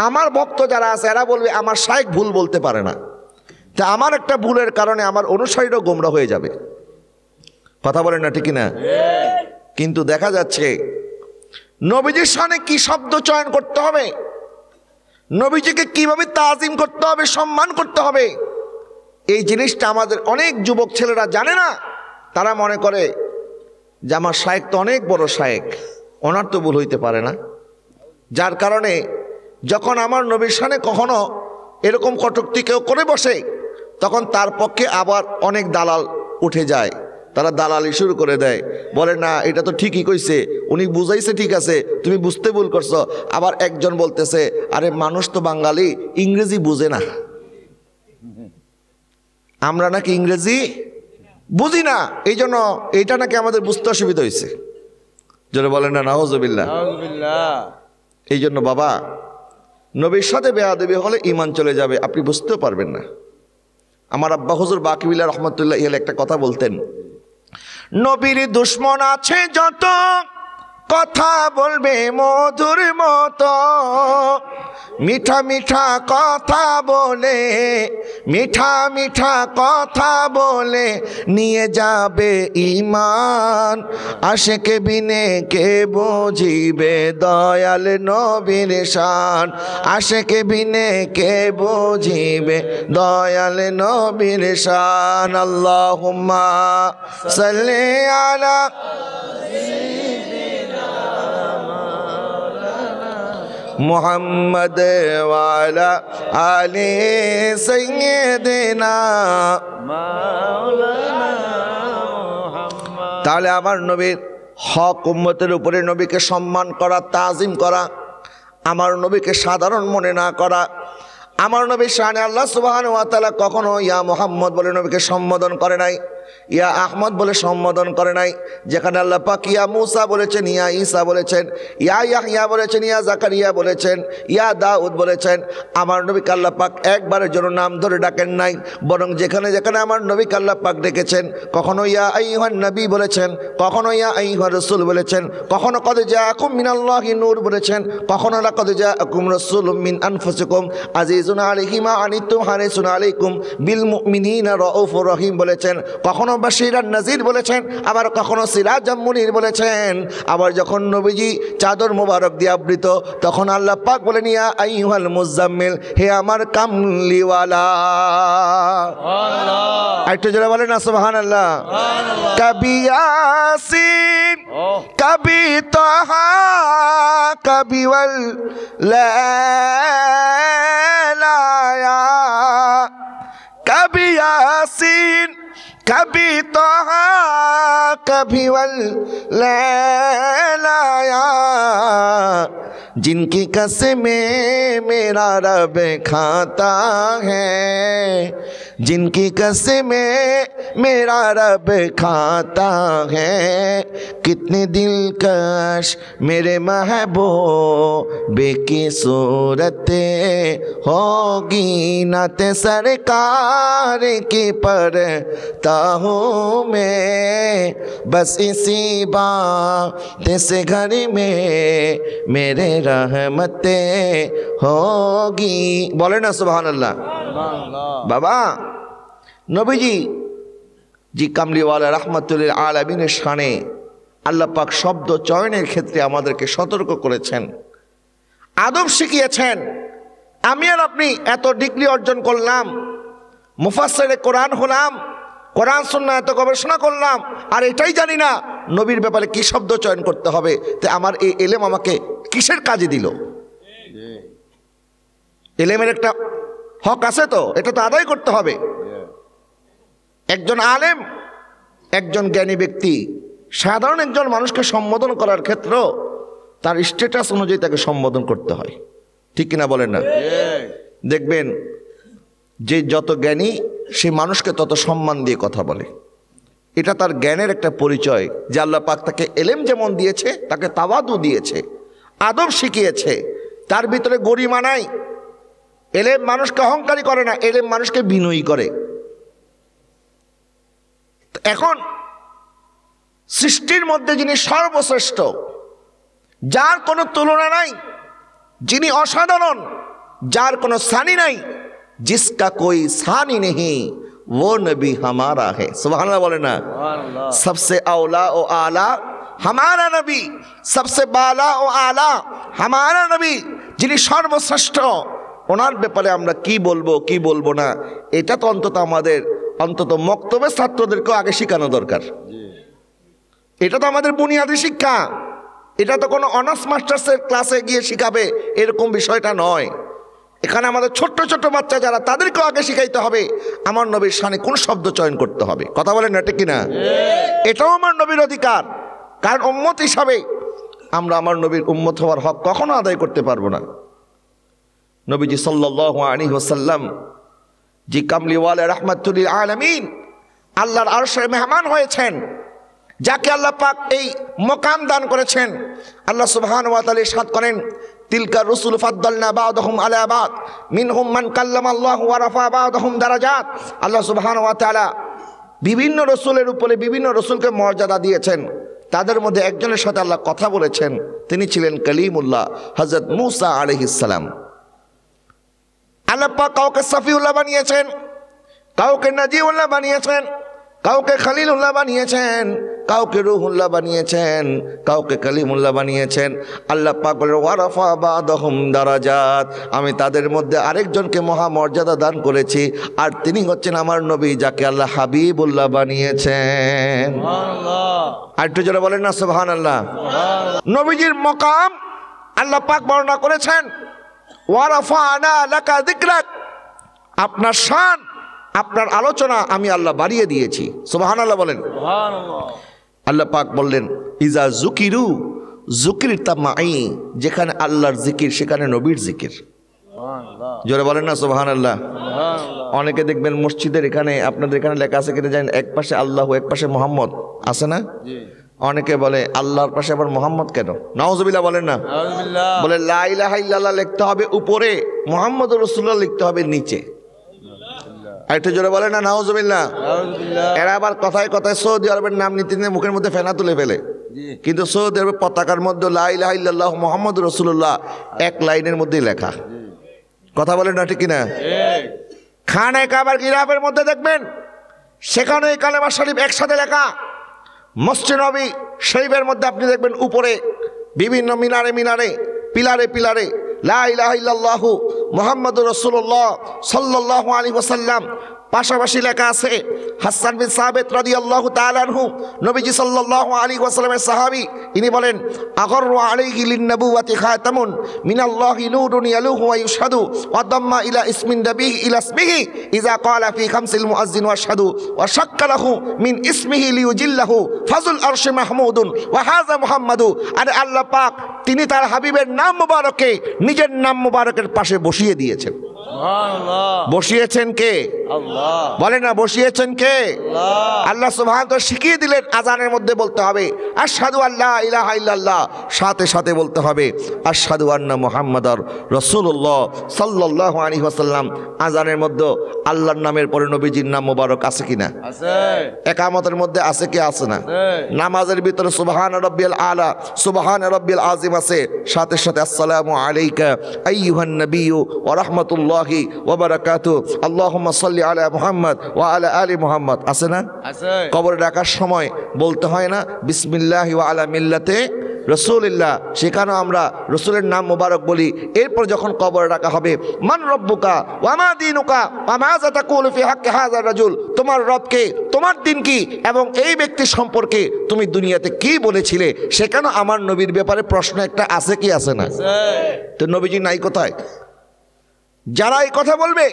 আমার ভক্ত যারা আছে এরা বলবে আমার শাইখ ভুল বলতে পারে না, তা আমার একটা ভুলের কারণে আমার অনুসারীরাও গোমরা হয়ে যাবে। কথা বলেন না ঠিক না? কিন্তু দেখা যাচ্ছে নবীজির সামনে কি শব্দ চয়ন করতে হবে, নবীজিকে কিভাবে তাজিম করতে হবে, সম্মান করতে হবে, এই জিনিসটা আমাদের অনেক যুবক ছেলেরা জানে না। তারা মনে করে যে আমার শায়েখ তো অনেক বড় শায়েখ, ওনার তো ভুল হইতে পারে না। যার কারণে যখন আমার নবীর সামনে কখনো এরকম কটূক্তি কেউ করে বসে, তখন তার পক্ষে আবার অনেক দালাল উঠে যায়, তারা দালালি শুরু করে দেয়, বলে না এটা তো ঠিকই কইছে, উনি বুঝাইছে ঠিক আছে, তুমি বুঝতে ভুল করছো। আবার একজন বলতেছে আরে মানুষ তো বাঙালি, ইংরেজি বুঝে না, আমরা নাকি ইংরেজি বুঝি না, এই জন্য এইটা নাকি আমাদের বুঝতে অসুবিধা হয়েছে। জোরে বলেন না নাউজুবিল্লাহ। এই জন্য বাবা, নবীর সাথে বেয়াদবি হলে ঈমান চলে যাবে, আপনি বুঝতেও পারবেন না। আমার আব্বা হুজুর বাকিবিল্লাহ রহমতুল্লাহ একটা কথা বলতেন, নবীর দুশ্মন আছে যত, কথা বলবে মধুর মতো, মিঠা মিঠা কথা বলে, মিঠা মিঠা কথা বলে নিয়ে যাবে ঈমান, আশিকে বিনে কে বুঝিবে দয়াল নবীর শান, আশিকে বিনে কে বুঝিবে দয়াল নবীর শান। আল্লাহুম্মা সাল্লি আলা মুহাম্মদ ওয়ালা আলি সাইয়্যিদিনা মাওলানা মুহাম্মদ। তাহলে আমার নবীর হক উম্মতের উপরে নবীকে সম্মান করা, তাজিম করা, আমার নবীকে সাধারণ মনে না করা। আমার নবীর শানে আল্লাহ সুবহানাহু ওয়া তাআলা কখনো ইয়া মুহাম্মদ বলে নবীকে সম্বোধন করে নাই, ইয়া আহমদ বলে সম্বোধন করে নাই। যেখানে আল্লাহ পাক ইয়া মুসা বলেছেন, ইয়া ঈসা বলেছেন, ইয়া ইয়াহইয়া বলেছেন, ইয়া জাকারিয়া বলেছেন, ইয়া দাউদ বলেছেন, আমার নবীকে আল্লাহ পাক একবারের জন্য নাম ধরে ডাকেন নাই। বরং যেখানে যেখানে আমার নবীকে আল্লাহ পাক ডেকেছেন, কখনো ইয়া আইয়ুহান নবী বলেছেন, কখনো ইয়া আইয়ুহার রাসূল বলেছেন, কখনো কদ জাআকুম মিনাল্লাহি নূর বলেছেন, কখনো লাকাদ জাআকুম রাসূলুম মিন আনফুসিকুম আজিজুন আলাইহি মা আনিতুম হারিসুন আলাইকুম বিল মুমিনিনা রাউফুর রহিম বলেছেন, কখনো বাশীরান নাযীর বলেছেন, আবার কখনো সিরাজাম মুনীর বলেছেন। আবার যখন নবীজি চাদর মোবারক দিয়ে আবৃত, তখন আল্লাহ পাক বলেন ইয়া আইয়ুহাল মুজাম্মিল, হে আমার কামলিওয়ালা। আল্লাহ একটু জোরে বলেন না সুবহানাল্লাহ। কবি ইয়াসিন কবি তাহা কবি ওয়াল লায়া, কবি ইয়াসিন कभी तोहा कभी वल लैलाया, जिनकी कसमें मेरा रब खाता है, जिनकी कसमें मेरा रब खाता है, कितने दिलकश मेरे महबूबे की सूरत होगी, नात सरकार की पर हूँ मैं, बस इसी बात से घर में मेरे रहमते होगी। बोले ना सुभान अल्लाह। बाबा नबीजी जी কামলিওয়ালা রাহমাতুল আলামিনের শানে আল্লাহ পাক শব্দ চয়নের ক্ষেত্রে আমাদেরকে সতর্ক করেছেন, আদব শিখিয়েছেন। আমি আর আপনি এত ডিগ্রি অর্জন করলাম, মুফাসসিরে কোরআন হলাম, কোরআন সুন্নাহ এত গবেষণা করলাম, আর এটাই জানি না নবীর ব্যাপারে কি শব্দ চয়ন করতে হবে। তো আমার এই এলেম আমাকে কিসের কাজে দিল? এলেমের একটা হক আছে তো, এটা তো আদায় করতে হবে। একজন আলেম, একজন জ্ঞানী ব্যক্তি সাধারণ একজন মানুষকে সম্বোধন করার ক্ষেত্রে তার স্ট্যাটাস অনুযায়ী তাকে সম্বোধন করতে হয়, ঠিক কিনা বলেন না? দেখবেন যে যত জ্ঞানী সে মানুষকে তত সম্মান দিয়ে কথা বলে, এটা তার জ্ঞানের একটা পরিচয় যে আল্লাহ পাক তাকে এলেম যেমন দিয়েছে তাকে তাওয়াদু দিয়েছে, আদব শিখিয়েছে, তার ভিতরে গরিমা নাই। এলেম মানুষকে অহংকারী করে না, এলেম মানুষকে বিনয়ী করে। এখন সৃষ্টির মধ্যে যিনি সর্বশ্রেষ্ঠ, যার কোনো তুলনা নাই, যিনি অসাধারণ, যার কোনো সানি নাই, जिसका कोई सानी नहीं वो नबी हमारा है। सुभान बोले ना, सबसे औला ओ आला हमारा नबी, सबसे बाला ও আলা हमारा नबी। যিনি সর্বশ্রেষ্ঠ, ওনার ব্যাপারে আমরা কি বলবো কি বলবো না, এটা তো অন্তত মক্তবের ছাত্রদেরকে আগে শেখানো দরকার। এটা তো আমাদের বুনিয়াদী শিক্ষা, এটা তো কোনো অনার্স মাস্টার্সের ক্লাসে গিয়ে শিখাবে এরকম বিষয়টা নয়। এখানে আমাদের ছোট্ট ছোট্ট বাচ্চা যারা, তাদেরকে আগে শিখাইতে হবে আমার নবীর শানে কোন শব্দ চয়ন করতে হবে। কথা বলেন না, ঠিক কিনা? এটাও আমার নবীর অধিকার, কারণ উম্মত হিসাবে আমরা আমার নবীর উম্মত হওয়ার হক কখনো আদায় করতে পারবো না। নবীজি সাল্লাল্লাহু আলাইহি ওয়াসাল্লাম জি কামলিওয়ালা রাহমাতুল লিল আলামিন, আল্লাহর আরশের মেহমান হয়েছেন, যাকে আল্লাহ পাক এই মকাম দান করেছেন। আল্লাহ সুবহানাহু ওয়া তাআলা ইরশাদ করেন, তিলকা রুসুল ফাদ্দালনা বা'দাহুম আলা বা'দ মিনহুম মান কাল্লামা আল্লাহু ওয়া রাফা বা'দাহুম দারাজাত। আল্লাহ সুবহানাহু ওয়া তাআলা বিভিন্ন রসুলের উপরে বিভিন্ন রসুলকে মর্যাদা দিয়েছেন, তাদের মধ্যে একজনের সাথে আল্লাহ কথা বলেছেন, তিনি ছিলেন কালিমুল্লাহ হযরত মূসা আলাইহিস সালাম। আল্লাহ পাক কাউকে সফিউল্লাহ বানিয়েছেন, কাউকে নাজিউল্লাহ বানিয়েছেন, কাউকে খলিলুল্লাহ বানিয়েছেন, কাউকে রুহুল্লাহ বানিয়েছেন, কাউকে কালিমুল্লাহ বানিয়েছেন। আল্লাহ পাক বলেন ওয়ারাফা বা'দাহুম দারাজাত, আমি তাদের মধ্যে আরেকজনকে মহামর্যাদা দান করেছি, আর তিনি হচ্ছেন আমার নবী, যাকে আল্লাহ হাবিবুল্লাহ বানিয়েছেন। সুবহানাল্লাহ। আর একটু জোরে বলেন না সুবহানাল্লাহ। নবীজির মকাম আল্লাহ পাক বর্ণনা করেছেন, ওয়ারাফা'না লাকা যিকরাক, আপনার শান, আপনার আলোচনা আমি আল্লাহ বাড়িয়ে দিয়েছি। সুবহানাল্লাহ বলেন। আল্লাহ পাক বললেন ইজা জুকিরু জুকিরতা মাই, যেখানে আল্লাহর জিকির সেখানে নবীর জিকির। জোরে বলেন না সুবহানাল্লাহ। অনেকে দেখবেন মসজিদের এখানে, আপনাদের এখানে লেখা আছে কিনা জানেন, এক পাশে আল্লাহ এক পাশে মোহাম্মদ আছে না? অনেকে বলে আল্লাহর পাশে আবার মোহাম্মদ কেন? নাউজুবিল্লাহ বলেন না। বলে লা ইলাহা ইল্লাল্লাহ লিখতে হবে উপরে, মুহাম্মদুর রাসূলুল্লাহ লিখতে হবে নিচে। একটু জোরে বলে না নাউজুবিল্লাহ। এরা আবার কথায় কথায় সৌদি আরবের নাম নিতে নিতে মুখের মধ্যে ফেনা তুলে ফেলে, কিন্তু সৌদি আরবের পতাকার মধ্যে লা ইলাহা ইল্লাল্লাহ মুহাম্মাদুর রাসূলুল্লাহ এক লাইনের মধ্যেই লেখা। কথা বলেন না, ঠিক কিনা? খানে কাবার গিরাফের মধ্যে দেখবেন সেখানে কালেমা শরীফ একসাথে লেখা। মসজিদ নবী শরীফের মধ্যে আপনি দেখবেন উপরে বিভিন্ন মিনারে মিনারে পিলারে পিলারে লা ইলাহা ইল্লাল্লাহু মুহাম্মাদুর রাসূলুল্লাহ সাল্লাল্লাহু আলাইহি ওয়াসাল্লাম। পাশাপাশি লেখা আছে হাসান বিন সাবিত রাদিয়াল্লাহু তাআলা আনহু, নবীজি সাল্লাল্লাহু আলাইহি ওয়াসাল্লামের সাহাবী, ইনি বলেন আগররু আলাইহি লিন-নবুওয়াতি খাতামুন মিনাল্লাহি নূরুন ইয়ালুহু ওয়া ইউশহাদু ওয়া দাম্মা ইলা ইসমিন নাবিহি ইলা ইসমিহি ইযা ক্বালা ফি খামসিল মুআজ্জিন ওয়া আশহাদু ওয়া শাক্কালাহু মিন ইসমিহি লিইউজিল্লাহু ফাজুল আরশি মাহমুদুন ওয়া হাযা মুহাম্মাদু। আর আল্লাহ পাক তিনি তার হাবিবের নাম মুবারকে নিজের নাম মুবারকের পাশে বসিয়ে দিয়েছেন। বসিয়েছেন কে? আল্লাহ। বলে না বসিয়েছেন কে? আল্লাহ সুবহানাহু ওয়া তাআলা শিখিয়ে দিলেন আযানের মধ্যে বলতে হবে আশহাদু আল্লা ইলাহা ইল্লাল্লাহ, সাথে সাথে বলতে হবে আশহাদু আন্না মুহাম্মাদার রাসূলুল্লাহ সাল্লাল্লাহু আলাইহি ওয়াসাল্লাম। আযানের মধ্যে আল্লাহর নামের পরে নবীজির নাম মুবারক আছে কিনা? আছে। ইকামতের মধ্যে আছে কি আছে না? নামাজের ভিতরে সুবহান রাব্বিয়াল আলা সুবহান রাব্বিল আযিম আছে, সাথে সাথে আসসালামু আলাইকা আইয়ুহান নাবিয়্যু ওয়া রাহমাতুল্লাহি ওয়া বারাকাতুহু আল্লাহুম্মা সাল্লি আলা মুহাম্মদ ওয়া আলা আলি মুহাম্মদ আছে না? আছে। কবরে রাখার সময় বলতে হয় না বিসমিল্লাহি ওয়া আলা মিল্লাতে রাসূলিল্লাহ, সেখানেও আমরা রসুলের নাম মুবারক বলি। এরপর যখন কবরে রাখা হবে মান রব্বুকা ওয়া মা দীনুকা ওয়া মাযা তাকুলু ফি হাক্কি হাযা রাজুল, তোমার রবকে, তোমার দিন কি, এবং এই ব্যক্তি সম্পর্কে তুমি দুনিয়াতে কি বলেছিলে, সেখানে আমার নবীর ব্যাপারে প্রশ্ন একটা আছে কি আছে না? তো নবীজি নাই কোথায়? যারা এই কথা বলবে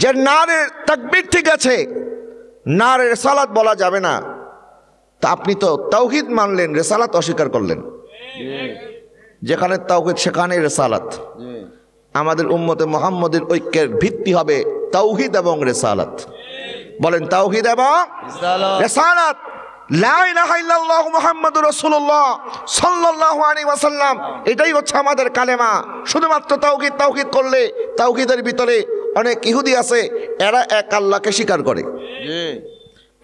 যে নারে তাকবীর ঠিক আছে, না রেসালাত বলা যাবে না, তা আপনি তো তাওহীদ মানলেন, রেসালাত অস্বীকার করলেন। যেখানে তাওহীদ সেখানে রেসালাত। আমাদের উম্মতে মুহাম্মদের ঐক্যের ভিত্তি হবে তাওহীদ এবং রেসালাত। বলেন তাওহীদ এবং রেসালাত। লা ইলাহা ইল্লাল্লাহু মুহাম্মাদুর রাসূলুল্লাহ সাল্লাল্লাহু আলাইহি ওয়াসাল্লাম, এটাই হচ্ছে আমাদের কালেমা। শুধুমাত্র তাওহীদ তাওহীদ করলে, তাওহীদের ভিতরে অনেক ইহুদি আছে, এরা এক আল্লাহকে স্বীকার করে।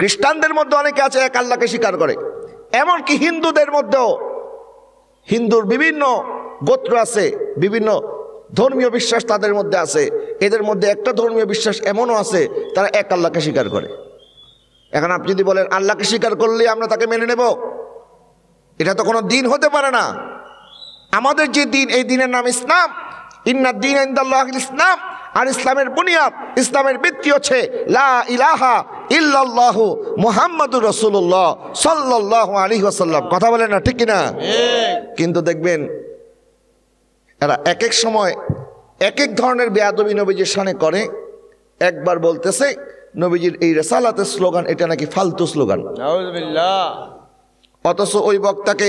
খ্রিস্টানদের মধ্যে অনেকে আছে এক আল্লাহকে স্বীকার করে। এমনকি হিন্দুদের মধ্যেও, হিন্দুর বিভিন্ন গোত্র আছে, বিভিন্ন ধর্মীয় বিশ্বাস তাদের মধ্যে আছে। এদের মধ্যে একটা ধর্মীয় বিশ্বাস এমনও আছে, তারা এক আল্লাহকে স্বীকার করে। এখন আপনি যদি বলেন আল্লাহকে স্বীকার করলে আমরা তাকে মেনে নেব, এটা তো কোনো দিন হতে পারে না। আমাদের যে দিন, এই দিনের নাম ইসলাম। ইন্নাদ দীন ইনদাল্লাহিল ইসলাম। আর ইসলামের বুনিয়াদ, ইসলামের ভিত্তি হচ্ছে লা ইলাহা ইল্লাল্লাহু মুহাম্মাদুর রাসূলুল্লাহ সাল্লাল্লাহু আলাইহি ওয়াসাল্লাম। কথা বলেন না, ঠিক কিনা? কিন্তু দেখবেন এরা এক এক সময় এক এক ধরনের বেয়াদবি নবীজির শানে করে। একবার বলতেছে নবীজির এই রেসালাতের স্লোগান এটা নাকি ফালতু স্লোগান। অথচ ওই বক্তাকে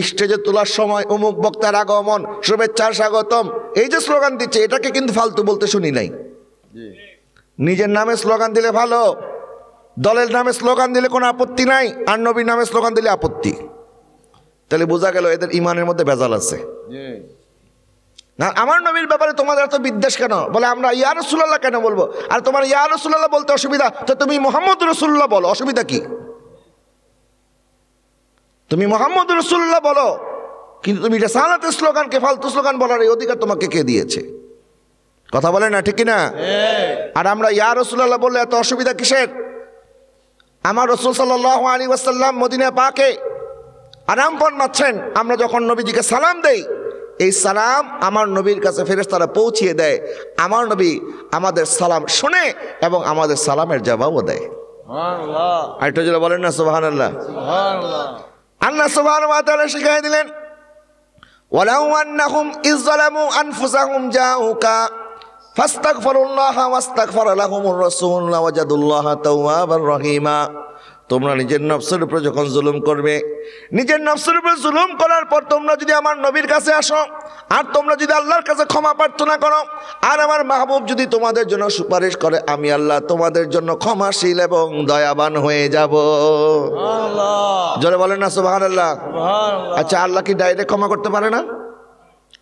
স্টেজে তোলার সময় অমুক বক্তার আগমন, শুভেচ্ছার স্বাগতম, এই যে স্লোগান দিচ্ছে এটাকে কিন্তু ফালতু বলতে শুনি নাই। নিজের নামে স্লোগান দিলে ভালো, দলের নামে স্লোগান দিলে কোনো আপত্তি নাই, আর নবীর নামে স্লোগান দিলে আপত্তি। তাহলে বোঝা গেল এদের ইমানের মধ্যে ভেজাল আছে। না, আমার নবীর ব্যাপারে তোমাদের এত বিদ্বেষ কেন? বলে আমরা ইয়া রাসূলুল্লাহ কেন বলবো? আর তোমার ইয়া রাসূলুল্লাহ বলতে অসুবিধা, তো তুমি মুহাম্মদ রাসূলুল্লাহ বলো, অসুবিধা কি? তুমি মুহাম্মদ রাসূলুল্লাহ বলো, কিন্তু তুমি রিসালাতের স্লোগানকে ফালতু স্লোগান বলার এই অধিকার তোমাকে কে দিয়েছে? কথা বলে না, ঠিক কিনা? আর আমরা ইয়া রাসূলুল্লাহ বললে এত অসুবিধা কিসের? আমার রাসূল সাল্লাল্লাহু আলাইহি ওয়াসাল্লাম মদিনা পাকে আরাম ফরমাচ্ছেন, আমরা যখন নবীজিকে সালাম দেই, এই সালাম আমার নবীর কাছে ফেরেশতারা পৌঁছিয়ে দেয়। আমার নবী আমাদের সালাম শুনে এবং আমাদের সালামের জবাবও দেয়। সুবহানাল্লাহ। আরেকটু জোরে বলেন না সুবহানাল্লাহ। সুবহানাল্লাহ। আল্লাহ সুবহানাহু ওয়া তাআলা শিখিয়ে দিলেন, ওয়ালাউ আন্নাহুম ইয যালামু আনফুসাহুম জাউকা ফাস্তাগফিরুল্লাহ ওয়াস্তাগফারা লাহুমুর রাসূল লাওয়াজাদুল্লাহা তাওয়াবার রহিমা। তোমরা নিজের নফসের উপর যখন জুলুম করবে, নিজের নফসের উপর জুলুম করার পর তোমরা যদি আমার নবীর কাছে আসো, আর তোমরা যদি আল্লাহর কাছে ক্ষমা প্রার্থনা করো, আর আমার মাহবুব যদি তোমাদের জন্য সুপারিশ করে, আমি আল্লাহ তোমাদের জন্য ক্ষমাশীল এবং দয়াবান হয়ে যাব। জোরে বলেন না সুবহানাল্লাহ। আচ্ছা, আল্লাহ কি ডাইরেক্ট ক্ষমা করতে পারে না?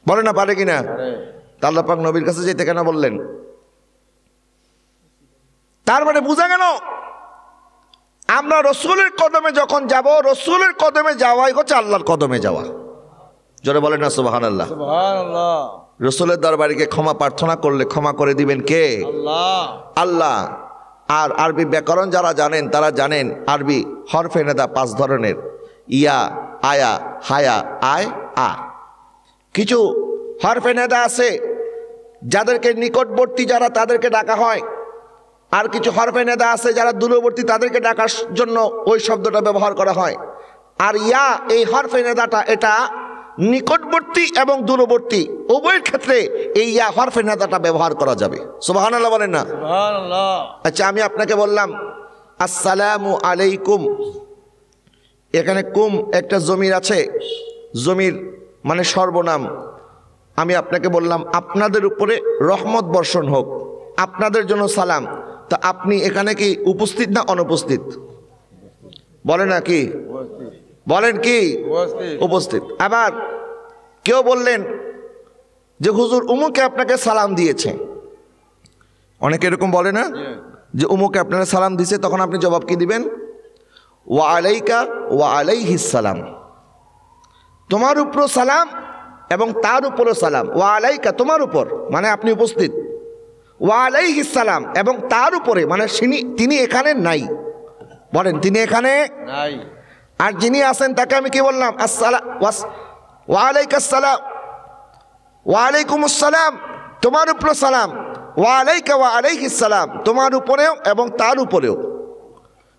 বলে না, পারে কিনা? তা আল্লাহ পাক নবীর কাছে যেতে কেন বললেন? তার মানে বোঝা গেল আমরা রসুলের কদমে যখন যাব, রসুলের কদমে যাওয়াই হচ্ছে আল্লাহর কদমে যাওয়া। জোরে বলেন না সুবহানাল্লাহ। সুবহানাল্লাহ। রসুলের দরবারে ক্ষমা প্রার্থনা করলে ক্ষমা করে দিবেন কে? আল্লাহ। আল্লাহ। আর আরবি ব্যাকরণ যারা জানেন তারা জানেন আরবি হরফে নেদা 5 ধরনের, ইয়া, আয়া, হায়া, আয়, আ। কিছু হরফে নেদা আছে যাদেরকে নিকটবর্তী যারা তাদেরকে ডাকা হয়, আর কিছু হরফে নেদা আছে যারা দূরবর্তী তাদেরকে ডাকার জন্য ওই শব্দটা ব্যবহার করা হয়। আর ইয়া, এই হরফে নেদাটা এটা নিকটবর্তী এবং দূরবর্তী উভয়ের ক্ষেত্রে এই ইয়া হরফে নেদাটা ব্যবহার করা যাবে। সুবহানাল্লাহ বলেন না? সুবহানাল্লাহ। আচ্ছা, আমি আপনাকে বললাম আসসালামু আলাইকুম, এখানে কুম একটা জমির আছে, জমির মানে সর্বনাম। আমি আপনাকে বললাম আপনাদের উপরে রহমত বর্ষণ হোক, আপনাদের জন্য সালাম। তা আপনি এখানে কি উপস্থিত না অনুপস্থিত? বলেন না কি? বলেন কি? উপস্থিত। আবার কেউ বললেন যে হুজুর উমুকে আপনাকে সালাম দিয়েছে, অনেকে এরকম বলে না যে উমুকে আপনাকে সালাম দিয়েছে, তখন আপনি জবাব কি দিবেন? ওয়া আলাইকা ওয়া আলাইহিস সালাম, তোমার উপর সালাম এবং তার উপরও সালাম। ওয়া আলাইকা তোমার উপর মানে আপনি উপস্থিত, ওয়া আলাইহিস সালাম এবং তার উপরে মানে তিনি এখানে নাই। বলেন তিনি এখানে নাই। আর যিনি আছেন তাকে আমি কি বললাম? ওয়া আলাইকাস সালাম, ওয়া আলাইকুমুস সালাম তোমার উপর সালাম, ওয়া আলাইকা ওয়া আলাইহিস সালাম তোমার উপরেও এবং তার উপরেও।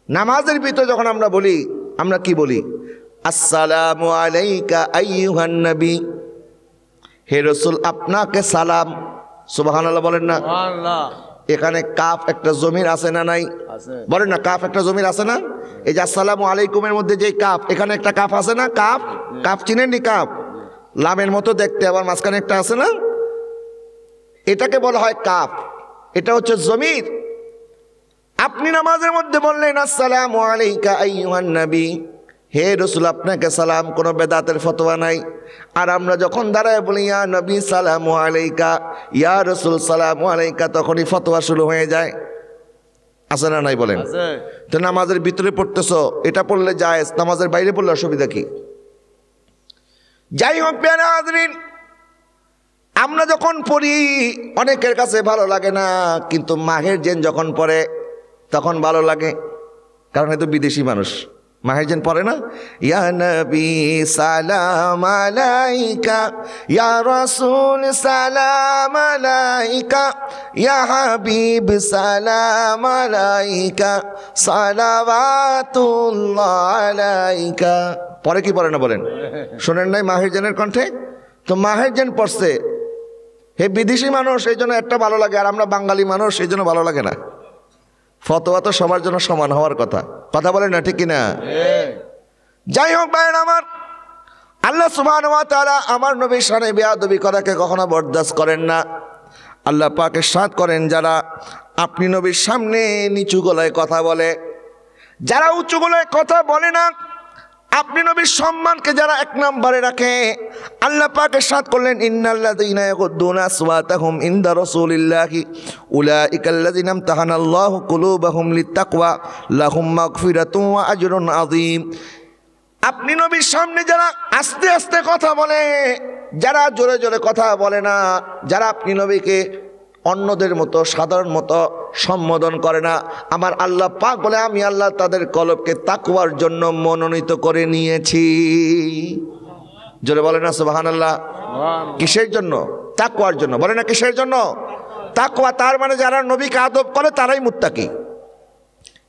নামাজের ভিতরে যখন আমরা বলি, আমরা কি বলি? আসসালামু আলাইকা আইয়ুহান নবী, হে রাসূল আপনাকে সালাম। সুবহানাল্লাহ বলেন না? সুবহানাল্লাহ। এখানে কাফ একটা জমির আছে না নাই? বলেন না, কাফ একটা জমির আছে না? এই যে আসসালামু আলাইকুমের মধ্যে যে কাফ, এখানে একটা কাফ আছে না? Calf, calf চিনেননি? কাফ লামের মতো দেখতে, আবার মাঝখানে একটা আছে না? এটাকে বলা হয় কাফ। এটা হচ্ছে জমির। আপনি নামাজের মধ্যে বললেন আসসালামু আলাইকা আইয়ুহান নবী, হে রাসূল আপনাকে সালাম, কোনো বেদাতের ফতোয়া নাই। আর আমরা যখন দাঁড়ায় বলি ইয়া নবী সালামু আলাইকা, ইয়া রাসূল সালামু আলাইকা, তখনই ফতোয়া শুরু হয়ে যায়। আছে না নাই বলেন? তো নামাজের ভিতরে পড়তেছো, এটা পড়লে জায়েজ, নামাজের বাইরে পড়লে অসুবিধা কি? যাই হোক প্রিয় হাজরিন, আমরা যখন পড়ি অনেকের কাছে ভালো লাগে না, কিন্তু মাহের জেন যখন পড়ে তখন ভালো লাগে, কারণ এতো বিদেশি মানুষ। মাহের জেন পড়ে না, ইয়া নবী সালাম আলাইকা, ইয়া রাসূল সালাম আলাইকা, ইয়া হাবিব সালাম আলাইকা, সালাওয়াতুল্লাহ আলাইকা। পরে কি পড়ে না বলেন? শোনেন নাই মাহের জেনের কণ্ঠে? তো মাহের জেন পড়ছে, হে বিদেশি মানুষ, এই জন্য একটা ভালো লাগে, আর আমরা বাঙালি মানুষ এই জন্য ভালো লাগে না। ফতোয়া তো সবার জন্য সমান হওয়ার কথা, কথা বলেন না, ঠিক কিনা? যাই হোক ভাইয়ের আমার, আল্লাহ সুবহানাহু ওয়া তাআলা আমার নবীর শানে বেয়াদবি করাকে কখনো বরদাস্ত করেন না। আল্লাহ পাক ইরশাদ করেন, যারা আপনি নবীর সামনে নিচু গলায় কথা বলে, যারা উঁচু গলায় কথা বলে না, আপনি নবীর সম্মানকে যারা এক নম্বরে রাখে, আল্লাহ পাক ইরশাদ করলেন, ইন্নাল্লাযীনা ইয়াগুদ্দুনা আসওয়াতাহুম ইনদা রাসূলিল্লাহি উলাইকাল্লাযীনা ইমতাহানাল্লাহু কুলুবাহুম লিত্তাকওয়া লাহুম মাগফিরাতুন ওয়া আজরুন আযীম। আপনি নবীর সামনে যারা আস্তে আস্তে কথা বলে, যারা জোরে জোরে কথা বলে না, যারা আপনি নবীকে অন্যদের মতো সাধারণ মতো সম্বোধন করে না, আমার আল্লাহ পাক বলে আমি আল্লাহ তাদের কলবকে তাকওয়ার জন্য মনোনীত করে নিয়েছি। জোরে বলে না সুবহানাল্লাহ। কিসের জন্য? তাকওয়ার জন্য। বলে না কিসের জন্য? তাকওয়া। তার মানে যারা নবীকে আদব করে তারাই মুত্তাকি।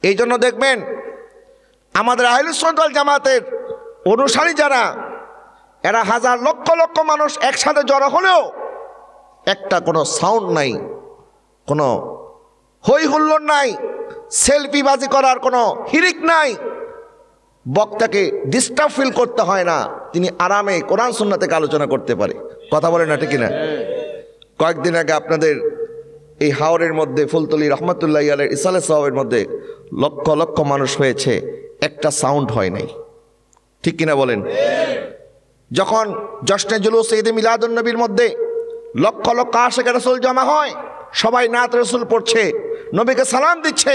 এই জন্য দেখবেন আমাদের আহলুস সুন্নাত ওয়াল জামাতের অনুসারী যারা, এরা হাজার লক্ষ লক্ষ মানুষ একসাথে জড়ো হলেও একটা কোনো সাউন্ড নাই, কোনো হই হুল্লোড় নাই, সেলফিবাজি করার কোনো হিরিক নাই, বক্তাকে ডিস্টার্ব ফিল করতে হয় না, তিনি আরামে কোরআন সুন্নাহ থেকে আলোচনা করতে পারে। কথা বলে না, ঠিক না? কয়েকদিন আগে আপনাদের এই হাওরের মধ্যে ফুলতলি রহমতুল্লাহি আলাইহির ইসালে সাওয়াবের মধ্যে লক্ষ লক্ষ মানুষ হয়েছে, একটা সাউন্ড হয় নাই, ঠিক কিনা বলেন? যখন জশ্নে জুলুস ঈদে মিলাদুন নবীর মধ্যে লক্ষ লক্ষ আশিক রাসূল জমা হয়, সবাই নাত রাসূল পড়ছে, নবীকে সালাম দিচ্ছে,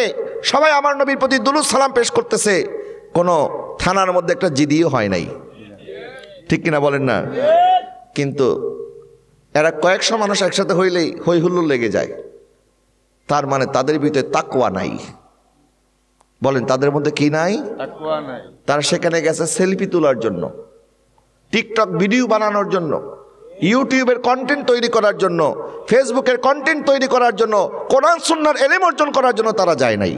সবাই আমার নবীর প্রতি দুরূদ সালাম পেশ করতেছে, কোনো থানার মধ্যে একটা জিদিও হয় নাই, ঠিক কিনা বলেন না? কিন্তু এরা কয়েকশো মানুষ একসাথে হইলেই হই হুল্লোড় লেগে যায়। তার মানে তাদের ভিতরে তাকওয়া নাই। বলেন তাদের মধ্যে কি নাই? তাকওয়া নাই। তারা সেখানে গেছে সেলফি তোলার জন্য, টিকটক ভিডিও বানানোর জন্য, ইউটিউবের কন্টেন্ট তৈরি করার জন্য, ফেসবুকের কন্টেন্ট তৈরি করার জন্য, কোরআন সুন্নাহর ইলম অর্জন করার জন্য তারা যায় নাই।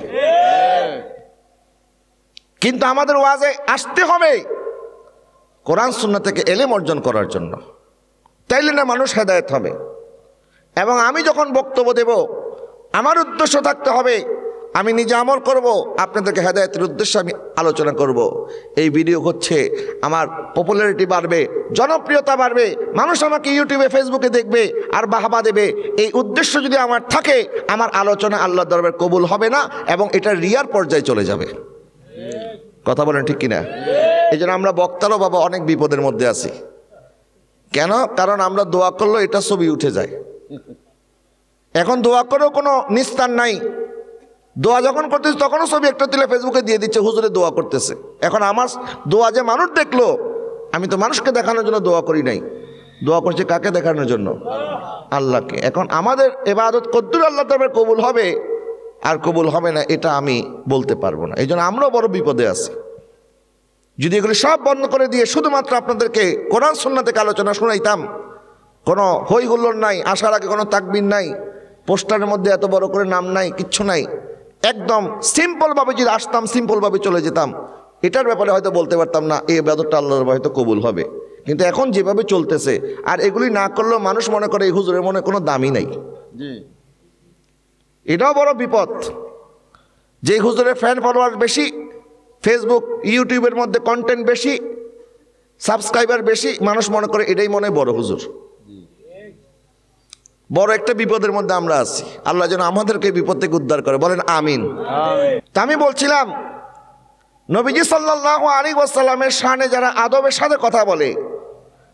কিন্তু আমাদের ওয়াজে আসতে হবে কোরআন সুন্নাহ থেকে ইলম অর্জন করার জন্য, তাইলে না মানুষ হেদায়েত হবে। এবং আমি যখন বক্তব্য দেব আমার উদ্দেশ্য থাকতে হবে আমি নিজে আমল করব, আপনাদেরকে হেদায়েতের উদ্দেশ্যে আমি আলোচনা করব। এই ভিডিও হচ্ছে আমার পপুলারিটি বাড়বে, জনপ্রিয়তা বাড়বে, মানুষ আমাকে ইউটিউবে ফেসবুকে দেখবে আর বাহবা দেবে। এই উদ্দেশ্য যদি আমার থাকে, আমার আলোচনা আল্লাহর দরবারে কবুল হবে না এবং এটা রিয়ার পর্যায়ে চলে যাবে। কথা বলেন ঠিক কিনা? এই জন্য আমরা বক্তারও বাবা অনেক বিপদের মধ্যে আছি। কেন? কারণ আমরা দোয়া করলে এটা ছবি উঠে যায়। এখন দোয়া করেও কোনো নিস্তার নাই, দোয়া যখন করতেছে তখনও ছবি একটা তুলে ফেসবুকে দিয়ে দিচ্ছে, হুজুরে দোয়া করতেছে। এখন আমার দোয়া যে মানুষ দেখলো, আমি তো মানুষকে দেখানোর জন্য দোয়া করি নাই, দোয়া করছি কাকে দেখানোর জন্য? আল্লাহকে। এখন আমাদের ইবাদত কদ্দুর আল্লাহ দরবারে কবুল হবে আর কবুল হবে না এটা আমি বলতে পারবো না। এই জন্য আমরাও বড় বিপদে আছি। যদি এগুলি সব বন্ধ করে দিয়ে শুধুমাত্র আপনাদেরকে কোরআন সুন্নাহ থেকে আলোচনা শোনাইতাম, কোনো হই হুল্লোড় নাই, আসার আগে কোনো তাকবীর নাই, পোস্টারের মধ্যে এত বড় করে নাম নাই, কিচ্ছু নাই, একদম সিম্পলভাবে যদি আসতাম, সিম্পলভাবে চলে যেতাম, এটার ব্যাপারে হয়তো বলতে পারতাম না এই ইবাদতটা আল্লাহর হয়তো কবুল হবে। কিন্তু এখন যেভাবে চলতেছে, আর এগুলি না করলেও মানুষ মনে করে এই হুজুরের মনে কোনো দামই নাই। এটাও বড় বিপদ। যে হুজুরের ফ্যান ফলোয়ার বেশি, ফেসবুক ইউটিউবের মধ্যে কন্টেন্ট বেশি, সাবস্ক্রাইবার বেশি, মানুষ মনে করে এটাই মনে হয় বড় হুজুর। বড় একটা বিপদের মধ্যে আমরা আছি। আল্লাহ যেন আমাদেরকে বিপদ থেকে উদ্ধার করে, বলেন আমিন। তা আমি বলছিলাম, নবীজি সাল্লাল্লাহু আলাইহি ওয়াসাল্লামের শানে যারা আদবের সাথে কথা বলে,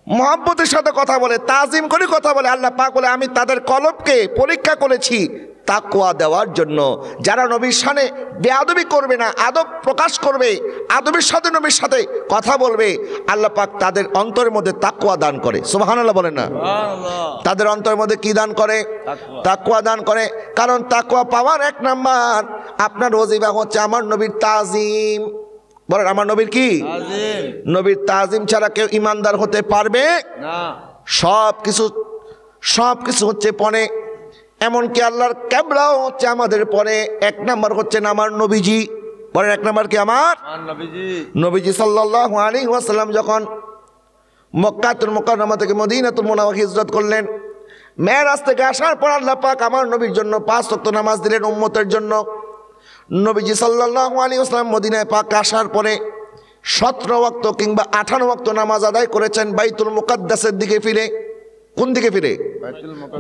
মহব্বতের সাথে কথা বলে, তাজিম করে কথা বলে, আল্লাহ পাক বলে আমি তাদের কলবকে পরীক্ষা করেছি তাকওয়া দেওয়ার জন্য। যারা নবীর শানে বেয়াদবি করবে না, আদব প্রকাশ করবে, আদবের সাথে নবীর সাথে কথা বলবে, আল্লাহ পাক তাদের অন্তরের মধ্যে তাকওয়া দান করে। সুবহানাল্লাহ বলেন না? তাদের অন্তরের মধ্যে কি দান করে? তাকওয়া দান করে। কারণ তাকওয়া পাওয়ার এক নাম্বার আপনার ওজিফা হচ্ছে আমার নবীর তাজিম। বলেন আমার নবীর কি? নবীর তাজিম ছাড়া কেউ ইমানদার হতে পারবে না। সব কিছু হচ্ছে পরে, এমনকি আল্লাহর কিবলাও হচ্ছে আমাদের পরে। এক নাম্বার হচ্ছে আমার নবীজি। বলেন এক নাম্বার কি? আমার নবীজি সাল্লাল্লাহু আলাইহি ওয়াসাল্লাম যখন মক্কাতুল মুকাররমা থেকে মদিনাতুল মুনাওয়ারা হিজরত করলেন, মেরাজ থেকে আসার পর আল্লাহ পাক আমার নবীর জন্য 5 ওয়াক্ত নামাজ দিলেন উম্মতের জন্য। নবীজি সাল্লাল্লাহু আলাইহি ওয়াসাল্লাম মদিনায় পাক আসার পরে 17 ওয়াক্ত কিংবা 18 ওয়াক্ত নামাজ আদায় করেছেন বাইতুল মুকাদ্দাসের দিকে ফিরে। কোন দিকে ফিরে?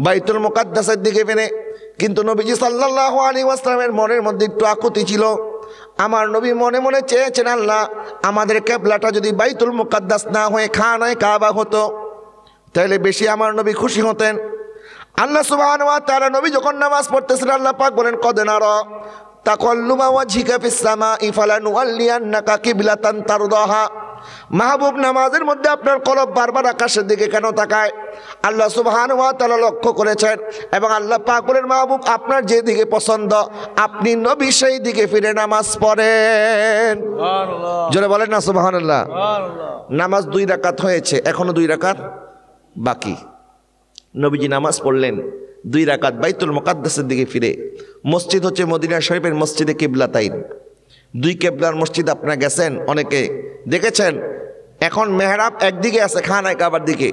বাইতুল মুকাদ্দাসের দিকে ফিরে। কিন্তু নবীজি সাল্লাল্লাহু আলাইহি ওয়াসাল্লামের মনের মধ্যে একটু আকুতি ছিল। আমার নবী মনে মনে চেয়েছেন, আল্লাহ আমাদের কিবলাটা যদি বাইতুল মুকাদ্দাস না হয়ে খানায়ে কাবা হতো তাহলে বেশি আমার নবী খুশি হতেন। আল্লাহ সুবহানাহু ওয়া তাআলা নবী যখন নামাজ পড়তেছেন, আল্লাহ পাক বলেন কদ নারা তাকাল্লুবা ওয়াজহিকা ফিস সামাই ফালানুওয়াল্লিয়ান্নাকা কিবলাতান তারদাহা। মাহবুব নামাজের মধ্যে আপনার কলব বারবার আকাশের দিকে কেন তাকায়? আল্লাহ সুবহানাহু ওয়া তাআলা লক্ষ্য করেছেন এবং আল্লাহ পাক বলেন মাহবুব আপনার যে দিকে পছন্দ আপনি নবী সেই দিকে ফিরে নামাজ পড়েন। সুবহানাল্লাহ, জোরে বলেন না সুবহানাল্লাহ। নামাজ 2 রাকাত হয়েছে, এখনো 2 রাকাত বাকি। নবীজি নামাজ পড়লেন 2 রাকাত বাইতুল মুকাদ্দাসের দিকে ফিরে। মসজিদ হচ্ছে মদিনা শরীফের মসজিদে কিবলাতাইন। 2 কিবলার মসজিদ আপনারা গেছেন, অনেকে দেখেছেন। এখন মেহরাব একদিকে আছে খানায়ে কাবার দিকে,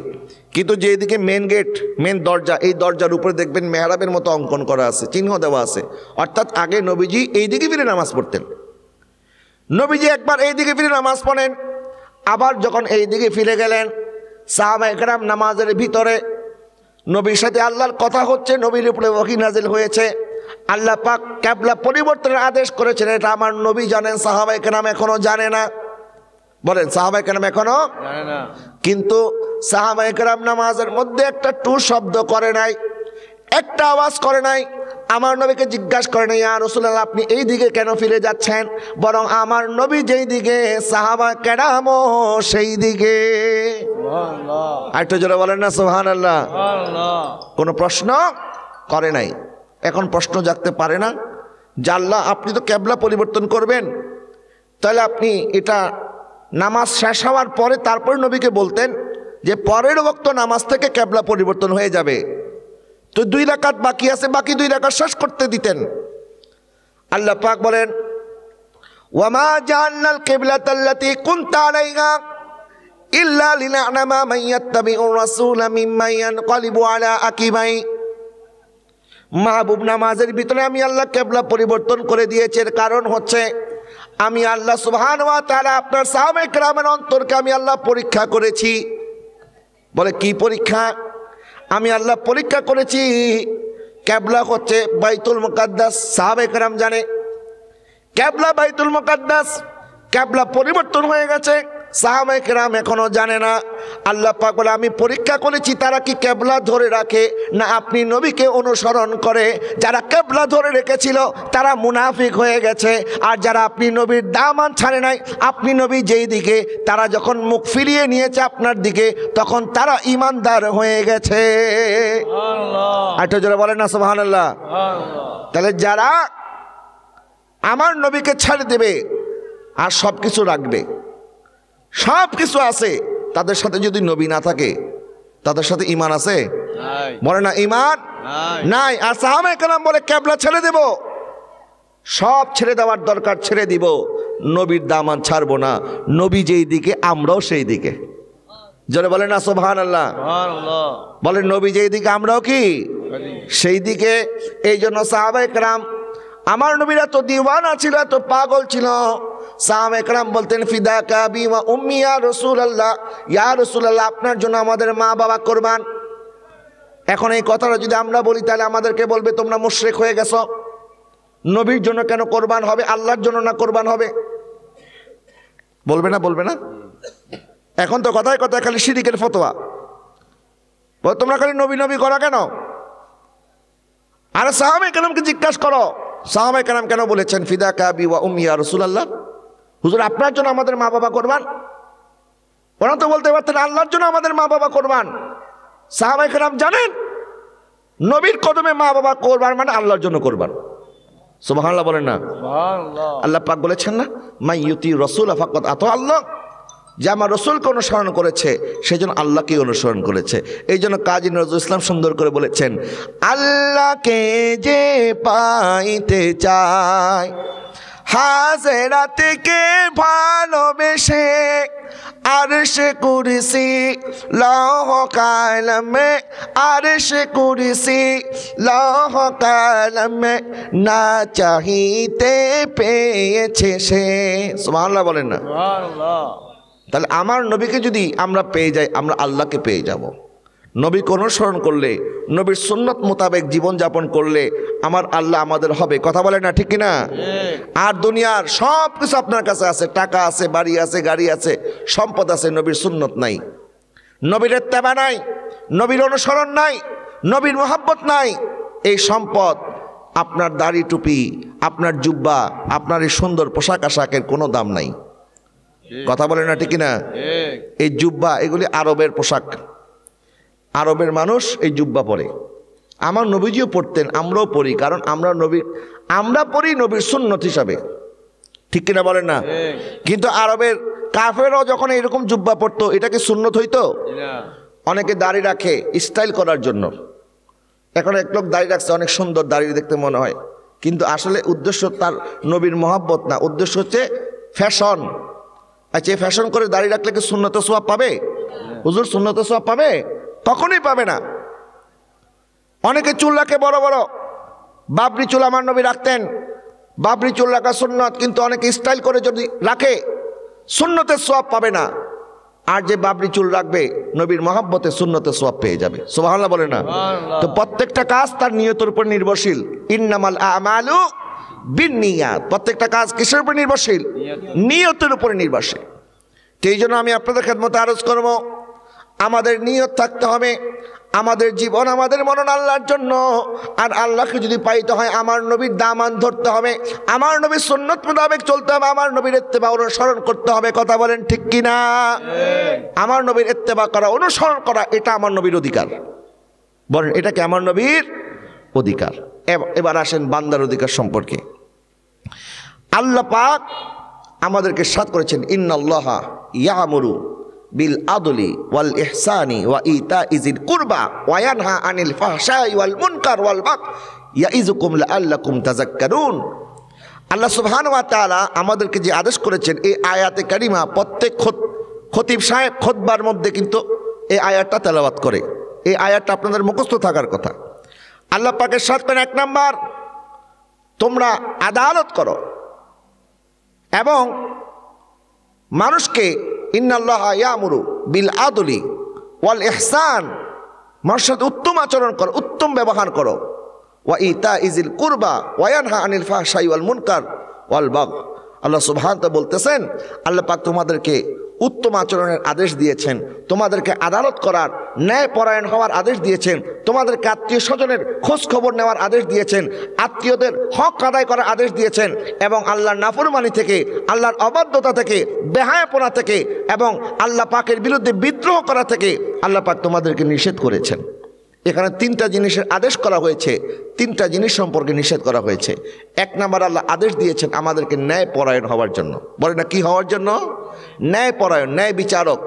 কিন্তু যেদিকে মেন গেট, মেন দরজা, এই দরজার উপরে দেখবেন মেহরাবের মতো অঙ্কন করা আছে, চিহ্ন দেওয়া আছে। অর্থাৎ আগে নবীজি এই দিকে ফিরে নামাজ পড়তেন। নবীজি একবার এই দিকে ফিরে নামাজ পড়েন, আবার যখন এই দিকে ফিরে গেলেন, সাহাবায়ে কেরাম নামাজের ভিতরে নবীর সাথে আল্লাহর কথা হচ্ছে, নবীর উপরে ওহী নাজিল হয়েছে। আল্লাহ পাক কিবলা পরিবর্তনের আদেশ করেছেন, এটা আমার নবী জানেন, সাহাবায়ে কেরাম এখনো জানে না। বলেন সাহাবায়ে কেরাম এখনো জানে না। কিন্তু সাহাবায়ে কেরাম নামাজের মধ্যে একটা টু শব্দ করে নাই, একটা আওয়াজ করে নাই। আমার নবীকে জিজ্ঞাসা করে নাই, ইয়া রাসূলুল্লাহ আপনি এই দিকে কেন ফিরে যাচ্ছেন? বরং আমার নবী যেই দিকে সাহাবায়ে কেরামও সেই দিকে। সুবহানাল্লাহ, আরেকটু জোরে বলেন না সুবহানাল্লাহ। সুবহানাল্লাহ। কোনো প্রশ্ন করে নাই। এখন প্রশ্ন জাগতে পারে না যে আল্লাহ আপনি তো কিবলা পরিবর্তন করবেন, তাহলে আপনি এটা নামাজ শেষ হওয়ার পরে তারপরে নবীকে বলতেন যে পরের ওয়াক্ত নামাজ থেকে কিবলা পরিবর্তন হয়ে যাবে, তো 2 রাকাত বাকি আছে, বাকি 2 রাকাত শেষ করতে দিতেন। আল্লাহ পাক বলেন ওয়ামা জাআলনাল কিবলাতাল্লাতী কুনতা আলাইহা ইল্লা লিনা'লামা মান ইয়াত্তাবিউর রাসূলা মিম্মান ইয়ানকালিবু আলা আকিবাই। মাহবুব নামাজের ভিতরে আমি আল্লাহ কিবলা পরিবর্তন করে দিয়েছি, এর কারণ হচ্ছে আমি আল্লাহ সুবহানাহু ওয়া তাআলা আপনার সাহাবায়ে কেরামের অন্তরকে আমি আল্লাহ পরীক্ষা করেছি। বলে কি পরীক্ষা? আমি আল্লাহ পরীক্ষা করেছি কিবলা হচ্ছে বাইতুল মুকাদ্দাস। সাহাবায়ে কেরাম জানে কিবলা বাইতুল মুকাদ্দাস, কিবলা পরিবর্তন হয়ে গেছে, সাহাবায়ে কেরাম এখনো জানে না। আল্লাহ পাক বলে আমি পরীক্ষা করেছি তারা কি কিবলা ধরে রাখে না আপনি নবীকে অনুসরণ করে। যারা কিবলা ধরে রেখেছিল তারা মুনাফিক হয়ে গেছে, আর যারা আপনি নবীর দামান ছাড়ে নাই, আপনি নবী যেই দিকে, তারা যখন মুখ ফিরিয়ে নিয়েছে আপনার দিকে তখন তারা ঈমানদার হয়ে গেছে। সুবহানাল্লাহ, আরেকটু জোরে বলেন না সুবহানাল্লাহ। সুবহানাল্লাহ। তাহলে যারা আমার নবীকে ছেড়ে দেবে আর সব কিছু রাখবে, সব কিছু আছে, তাদের সাথে যদি নবী না থাকে তাদের সাথে ঈমান আছে? বলে না ঈমান নাই। আর সাহাবায়ে কেরাম বলে কিবলা ছেড়ে দেব, সব ছেড়ে দেওয়ার দরকার ছেড়ে দিব, নবীর দামান ছাড়বো না। নবী যেই দিকে আমরাও সেই দিকে। জোরে বলেন না সুবহানাল্লাহ। সুবহানাল্লাহ। বলেন নবী যেই দিকে আমরাও কি সেই দিকে এই জন্য সাহাবায়ে কেরাম আমার নবীর এত দিওয়ানা ছিল, এত পাগল ছিল, সাহাবায়ে কেরাম বলতেন ফিদাকা আবি ওয়া উম্মি ইয়া রাসূলুল্লাহ, ইয়া রাসূলুল্লাহ আপনার জন্য আমাদের মা বাবা কোরবান। এখন এই কথাটা যদি আমরা বলি তাহলে আমাদেরকে বলবে তোমরা মুশরিক হয়ে গেছো। নবীর জন্য কেন কোরবান হবে, আল্লাহর জন্য না কোরবান হবে? বলবে না, বলবে না? এখন তো কথায় কথায় খালি শিরিকের ফতোয়া, তোমরা খালি নবী নবী করা কেন? আর সাহাবায়ে কেরামকে জিজ্ঞাসা করো, সাহাবায়ে কেরাম কেন বলেছেন ফিদাকা আবি ওয়া উম্মি ইয়া রাসূলুল্লাহ, হুজুর আপনার জন্য আমাদের মা বাবা কোরবান? ওরা তো বলতে পারতেন আল্লাহর জন্য আমাদের মা বাবা কোরবান। সাহাবায়ে কেরাম জানেন নবীর কদমে মা বাবা কোরবান মানে আল্লাহর জন্য কোরবান। সুবহানাল্লাহ বলেন না? সুবহানাল্লাহ। আল্লাহ পাক বলেছেন না মাই ইউতি রাসূল ফাকাদ আতা আল্লাহ, যে আমার রসুলকে অনুসরণ করেছে সেজন্য আল্লাহকে অনুসরণ করেছে। এই জন্য কাজী নজরুল ইসলাম সুন্দর করে বলেছেন আল্লাহকে যে পাইতে চায় হাজেরা থেকে ভালোবেসে, আরশে কুরসি লৌহ কালামে, আরশে কুরসি লৌহ কালামে না চাহিতে পেয়েছে সে। সুবহানাল্লাহ বলেন না? সুবহানাল্লাহ। তাহলে আমার নবীকে যদি আমরা পেয়ে যাই আমরা আল্লাহকে পেয়ে যাব। নবীকে অনুসরণ করলে, নবীর সুন্নত মোতাবেক জীবনযাপন করলে আমার আল্লাহ আমাদের হবে। কথা বলে না, ঠিক কিনা? আর দুনিয়ার সব কিছু আপনার কাছে আছে, টাকা আছে, বাড়ি আছে, গাড়ি আছে, সম্পদ আছে, নবীর সুন্নত নাই, নবীর ইত্তেবা নাই, নবীর অনুসরণ নাই, নবীর মোহাব্বত নাই। এই সম্পদ, আপনার দাড়ি টুপি, আপনার জুব্বা, আপনার এই সুন্দর পোশাক আশাকের কোনো দাম নাই। কথা বলে না, ঠিক কিনা? এই জুব্বা এগুলি আরবের পোশাক, আরবের মানুষ এই জুব্বা পরে। আমার নবীজিও পড়তেন, আমরাও পড়ি, কারণ আমরা পড়ি নবীর সুন্নত হিসাবে, ঠিক কিনা বলেন না? কিন্তু আরবের কাফেরও যখন এরকম জুব্বা পড়তো এটা কি সুন্নত হইতো? অনেকে দাড়ি রাখে স্টাইল করার জন্য। এখন এক লোক দাড়ি রাখছে, অনেক সুন্দর দাড়ি দেখতে মনে হয়, কিন্তু আসলে উদ্দেশ্য তার নবীর মহব্বত না, উদ্দেশ্য হচ্ছে ফ্যাশন। আচ্ছা, ফ্যাশন করে দাড়ি রাখলে কি সুন্নত সওয়াব পাবে? হুজুর সুন্নত সওয়াব পাবে? কখনোই পাবে না। অনেকে চুল রাখে বড় বড়, বাবরি চুল আমার নবী রাখতেন, বাবরি চুল রাখা সুন্নত, কিন্তু অনেকে স্টাইল করে যদি রাখে সুন্নতের সওয়াব পাবে না। আর যে বাবরি চুল রাখবে নবীর মহব্বতে সুন্নতের সওয়াব পেয়ে যাবে। সুবহানাল্লাহ বলে না? তো প্রত্যেকটা কাজ তার নিয়তের উপর নির্ভরশীল। ইন্নামাল আমালু বিন্নিয়াত, প্রত্যেকটা কাজ কিসের উপর নির্ভরশীল? নিয়তের উপর নির্ভরশীল। সেই জন্য আমি আপনাদের খেদমতে আরজ করব, আমাদের নিয়ত থাকতে হবে, আমাদের জীবন, আমাদের মনন আল্লাহর জন্য। আর আল্লাহকে যদি পাইতে হয় আমার নবীর দামান ধরতে হবে, আমার নবীর সুন্নত মোতাবেক চলতে হবে, আমার নবীর ইত্তেবা অনুসরণ করতে হবে। কথা বলেন ঠিক কিনা? আমার নবীর ইত্তেবা করা, অনুসরণ করা, এটা আমার নবীর অধিকার। বলেন এটা কি আমার নবীর অধিকার? এবার আসেন বান্দার অধিকার সম্পর্কে। আল্লাহ পাক আমাদেরকে সাথ করেছেন ইন্নাল্লাহা ইয়ামুরু বিল আদলি ওয়াল ইহসানি ওয়া ইতাইজিল কুরবা ওয়া ইয়ানহা আনিল ফাহশাই ওয়াল মুনকার ওয়াল বাগই ইয়াইযুকুম লাআল্লাকুম তাযাক্কারুন। আল্লাহ সুবহানাহু ওয়া তাআলা আমাদেরকে যে আদেশ করেছেন, এই আয়াতে কারিমা প্রত্যেক খতিব সাহেব খুতবার মধ্যে কিন্তু এই আয়াতটা তেলাওয়াত করে। এই আয়াতটা আপনাদের মুখস্থ থাকার কথা। আল্লাহ পাকের সাথ করেন, এক নাম্বার, তোমরা আদালত করো এবং মানুষকে ইন্নাল্লাহা ইয়ামুরু বিল আদলি ওয়াল ইহসান, মানুষের সাথে উত্তম আচরণ করো, উত্তম ব্যবহার করো, ওয়া ইতাইজিল কুরবা ওয়া ইয়ানহা আনিল ফাহশাই ওয়াল মুনকার ওয়াল বাগই। আল্লাহ সুবহানাহু ওয়া তাআলা বলতেছেন আল্লাহ পাক তোমাদেরকে উত্তম আচরণের আদেশ দিয়েছেন, তোমাদেরকে আদালত করার, ন্যায় পরায়ণ হওয়ার আদেশ দিয়েছেন, তোমাদেরকে আত্মীয় স্বজনের খোঁজ খবর নেওয়ার আদেশ দিয়েছেন, আত্মীয়দের হক আদায় করার আদেশ দিয়েছেন, এবং আল্লাহর নাফরমানি থেকে, আল্লাহর অবাধ্যতা থেকে, বেহায়াপনা থেকে এবং আল্লাহ পাকের বিরুদ্ধে বিদ্রোহ করা থেকে আল্লাহ পাক তোমাদেরকে নিষেধ করেছেন। এখানে তিনটা জিনিসের আদেশ করা হয়েছে, তিনটা জিনিস সম্পর্কে নিষেধ করা হয়েছে। এক নাম্বার, আল্লাহ আদেশ দিয়েছেন আমাদেরকে ন্যায় পরায়ণ হওয়ার জন্য। বলে না কি হওয়ার জন্য? ন্যায় পরায়ণ, ন্যায় বিচারক।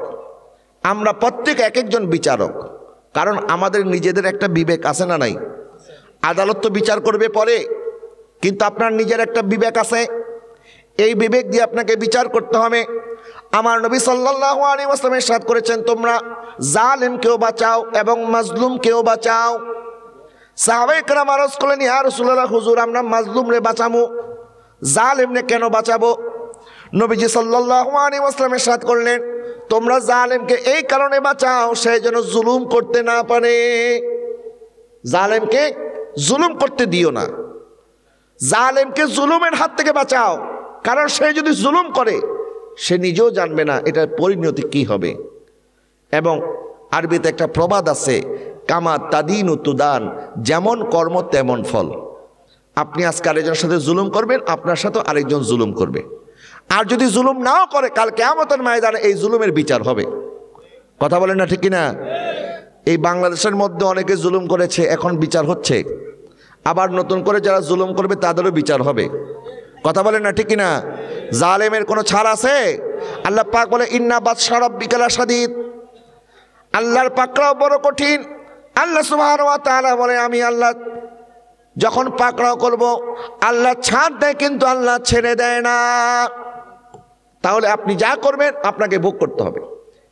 আমরা প্রত্যেক এক একজন বিচারক, কারণ আমাদের নিজেদের একটা বিবেক আছে না নাই? আদালত তো বিচার করবে পরে, কিন্তু আপনার নিজের একটা বিবেক আছে, এই বিবেক দিয়ে আপনাকে বিচার করতে হবে। আমার নবী সাল্লাল্লাহু আলাইহি ওয়াসাল্লাম ইরশাদ করেছেন তোমরা জালেমকেও বাঁচাও এবং মাজলুমকেও বাঁচাও। সাহাবায়ে কেরাম আরজ করলেন, ইয়া রাসূলুল্লাহ, হুজুর আমরা মাজলুম রে বাঁচামু, জালেমনে কেন বাঁচাবো? নবীজি সাল্লাল্লাহু আলাইহি ওয়াসাল্লাম ইরশাদ করলেন, তোমরা জালেমকে এই কারণে বাঁচাও সে যেন জুলুম করতে না পারে। জালেমকে জুলুম করতে দিও না, জালেমকে জুলুমের হাত থেকে বাঁচাও, কারণ সে যদি জুলুম করে সে নিজেও জানবে না এটার পরিণতি কি হবে। এবং আরবিতে একটা প্রবাদ আছে, কামা তাদিনু তুদান, যেমন কর্ম তেমন ফল। আপনি আজকে আরেকজনের সাথে জুলুম করবেন, আপনার সাথে আরেকজন জুলুম করবে। আর যদি জুলুম নাও করে, কাল কিয়ামতের ময়দানে এই জুলুমের বিচার হবে। কথা বলেন না ঠিক কিনা? এই বাংলাদেশের মধ্যে অনেকে জুলুম করেছে, এখন বিচার হচ্ছে। আবার নতুন করে যারা জুলুম করবে তাদেরও বিচার হবে। কথা বলেন না ঠিক কিনা? জালেমের কোনো ছাড় আছে? আল্লাহ পাক বলে, ইন্না বাতশা রাব্বিকা লাশাদীদ, আল্লাহর পাকড়াও বড় কঠিন। আল্লাহ সুবহানাহু ওয়া তাআলা বলে, আমি আল্লাহ যখন পাকড়াও করব, আল্লাহ ছাড় দেয় কিন্তু আল্লাহ ছেড়ে দেয় না। তাহলে আপনি যা করবেন আপনাকে ভোগ করতে হবে,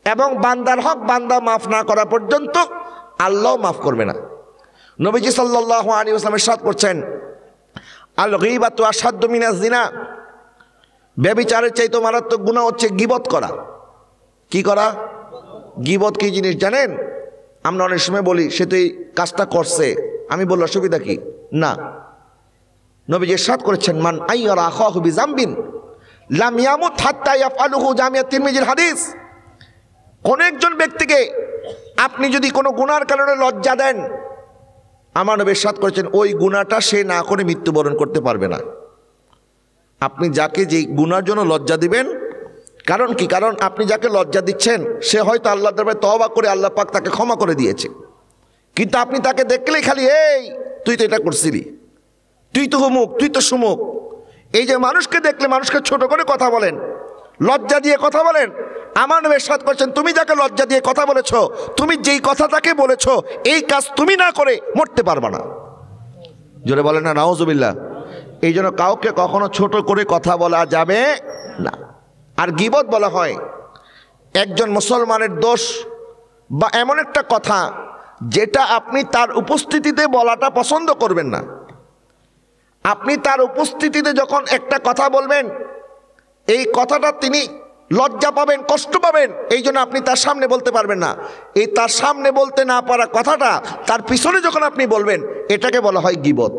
এবং বান্দার হক বান্দা মাফ না করা পর্যন্ত আল্লাহ মাফ করবে না। নবীজি সাল্লাল্লাহু আলাইহি ওয়াসাল্লাম ইরশাদ করছেন, আল গীবাতু আশাদ্দু মিনাজ জিনা, ব্যভিচারের চাইতে মারাত্মক গুনাহ হচ্ছে গীবত করা। কি করা? গীবত কি জিনিস জানেন? আমরা অনেক সময় বলি সে তো এই কাজটা করছে, আমি বললে অসুবিধা কি? না, নবীজি ইরশাদ করেছেন, মান আইয়ারা আখাহু বিযামবিন লাম ইয়ামুত হাত্তা ইয়াফআলুহু, জামিয়া তিরমিজির হাদিস। কোন একজন ব্যক্তিকে আপনি যদি কোনো গুনার কারণে লজ্জা দেন, আমার নবী ইরশাদ করেছেন ওই গুনাহটা সে না করে মৃত্যুবরণ করতে পারবে না। আপনি যাকে যে গুনার জন্য লজ্জা দিবেন, কারণ কি? কারণ আপনি যাকে লজ্জা দিচ্ছেন সে হয়তো আল্লাহর দরবারে তওবা করে আল্লাহ পাক তাকে ক্ষমা করে দিয়েছে, কিন্তু আপনি তাকে দেখলেই খালি এই তুই তো এটা করছিলি, তুই তো হুমুক, তুই তো সুমুক। এই যে মানুষকে দেখলে মানুষকে ছোট করে কথা বলেন, লজ্জা দিয়ে কথা বলেন, আমার নবী ইরশাদ করেছেন তুমি যাকে লজ্জা দিয়ে কথা বলেছো, তুমি যেই কথা তাকে বলেছো এই কাজ তুমি না করে মরতে পারবা না। জোরে বলেন না নাউজুবিল্লাহ। এই জন্য কাউকে কখনো ছোট করে কথা বলা যাবে না। আর গীবত বলা হয় একজন মুসলমানের দোষ বা এমন একটা কথা যেটা আপনি তার উপস্থিতিতে বলাটা পছন্দ করবেন না। আপনি তার উপস্থিতিতে যখন একটা কথা বলবেন, এই কথাটা তিনি লজ্জা পাবেন, কষ্ট পাবেন, এই জন্য আপনি তার সামনে বলতে পারবেন না। এই তার সামনে বলতে না পারা কথাটা তার পিছনে যখন আপনি বলবেন, এটাকে বলা হয় গীবত।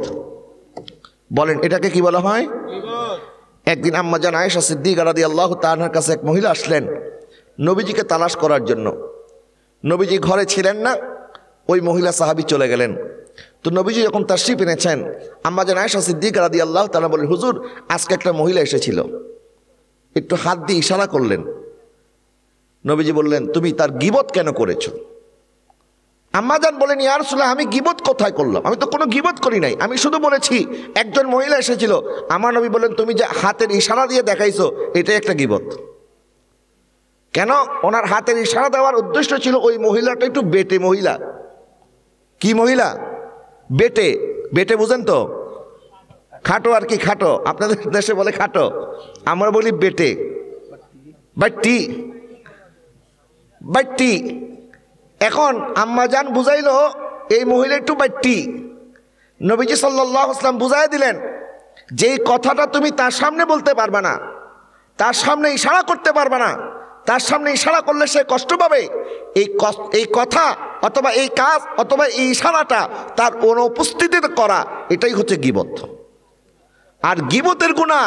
বলেন এটাকে কি বলা হয়? একদিন আম্মা জান আয়েশা সিদ্দিকা রাদিয়াল্লাহু তাআলার কাছে এক মহিলা আসলেন নবীজিকে তালাশ করার জন্য। নবীজি ঘরে ছিলেন না, ওই মহিলা সাহাবী চলে গেলেন। তো নবীজি যখন তাশরিফ এনেছেন, আম্মা জান আয়েশা সিদ্দিকা রাদিয়াল্লাহু তাআলা বলেন, হুজুর আজকে একটা মহিলা এসেছিল, একটু হাত দিয়ে ইশারা করলেন। নবীজি বললেন, তুমি তার গীবত কেন করেছো? আম্মাজান বলেন, ইয়া রাসূলুল্লাহ আমি গীবত কোথায় করলাম? আমি তো কোনো গীবত করি নাই, আমি শুধু বলেছি একজন মহিলা এসেছিল। আমার নবী বললেন, তুমি যে হাতের ইশারা দিয়ে দেখাইছো এটাই একটা গীবত। কেন? ওনার হাতের ইশারা দেওয়ার উদ্দেশ্য ছিল ওই মহিলাটা একটু বেটে মহিলা। কি মহিলা? বেটে। বেটে বুঝেন তো? খাটো আর কি, খাটো, আপনাদের দেশে বলে খাটো, আমরা বলি বেটে। বাট্টি, বাট্টি। এখন আম্মাজান বুঝাইল এই মহিলা একটু বাট্টি। নবীজি সাল্লাল্লাহু আলাইহি ওয়াসাল্লাম বুঝাই দিলেন যেই কথাটা তুমি তার সামনে বলতে পারবে না, তার সামনে ইশারা করতে পারবে না, তার সামনে ইশারা করলে সে কষ্ট পাবে, এই কথা অথবা এই কাজ অথবা এই ইশারাটা তার অনুপস্থিতিতে করা, এটাই হচ্ছে গীবত। আর গীবতের গুনাহ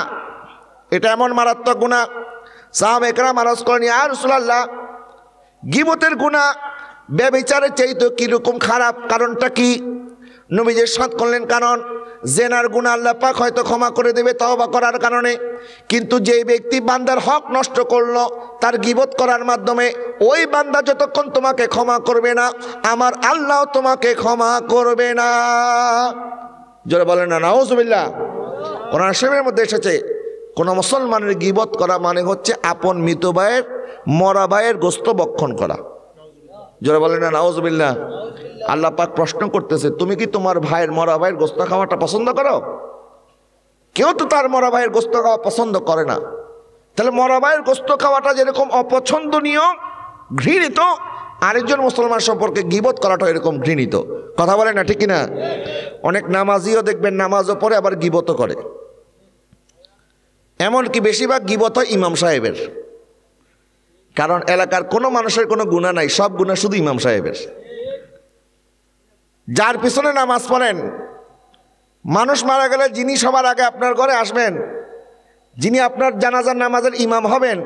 এটা এমন মারাত্মক গুনাহ, সাহাবায়ে কেরাম আরজ করেন, ইয়া রাসূলুল্লাহ গীবতের গুনাহ ব্যভিচারের চাইতে কিরকম খারাপ, কারণটা কি? নবীজি ইরশাদ করলেন, কারণ জেনার গুনাহ আল্লাহ পাক হয়তো ক্ষমা করে দেবে তওবা করার কারণে, কিন্তু যেই ব্যক্তি বান্দার হক নষ্ট করলো তার গীবত করার মাধ্যমে, ওই বান্দা যতক্ষণ তোমাকে ক্ষমা করবে না আমার আল্লাহ তোমাকে ক্ষমা করবে না। জোরে বলেন না নাউজুবিল্লাহ। কোরআন শরীফের মধ্যে এসেছে কোন মুসলমানের গীবত করা মানে হচ্ছে আপন মৃত ভাইয়ের, মরা ভাইয়ের গোশত ভক্ষণ করা। জোরে বলেন না নাউজুবিল্লাহ। আল্লাহ পাক প্রশ্ন করতেছে, তুমি কি তোমার ভাইয়ের, মরা ভাইয়ের গোশত খাওয়াটা পছন্দ করো? কেউ তো তার মরা ভাইয়ের গোশত খাওয়া পছন্দ করে না। তাহলে মরা ভাইয়ের গোশত খাওয়াটা যেরকম অপছন্দনীয়, ঘৃণিত, আরেকজন মুসলমান সম্পর্কে গীবত করাটা এরকম ঘৃণিত। কথা বলে না, ঠিক কিনা? অনেক নামাজিও দেখবেন নামাজও পড়ে আবার গীবতও করে। এমনকি বেশিরভাগ গীবত হয় ইমাম সাহেবের, কারণ এলাকার কোনো মানুষের কোনো গুনাহ নাই, সব গুনাহ শুধু ইমাম সাহেবের। যার পিছনে নামাজ পড়েন, মানুষ মারা গেলে যিনি সবার আগে আপনার ঘরে আসবেন, যিনি আপনার জানাজার নামাজের ইমাম হবেন,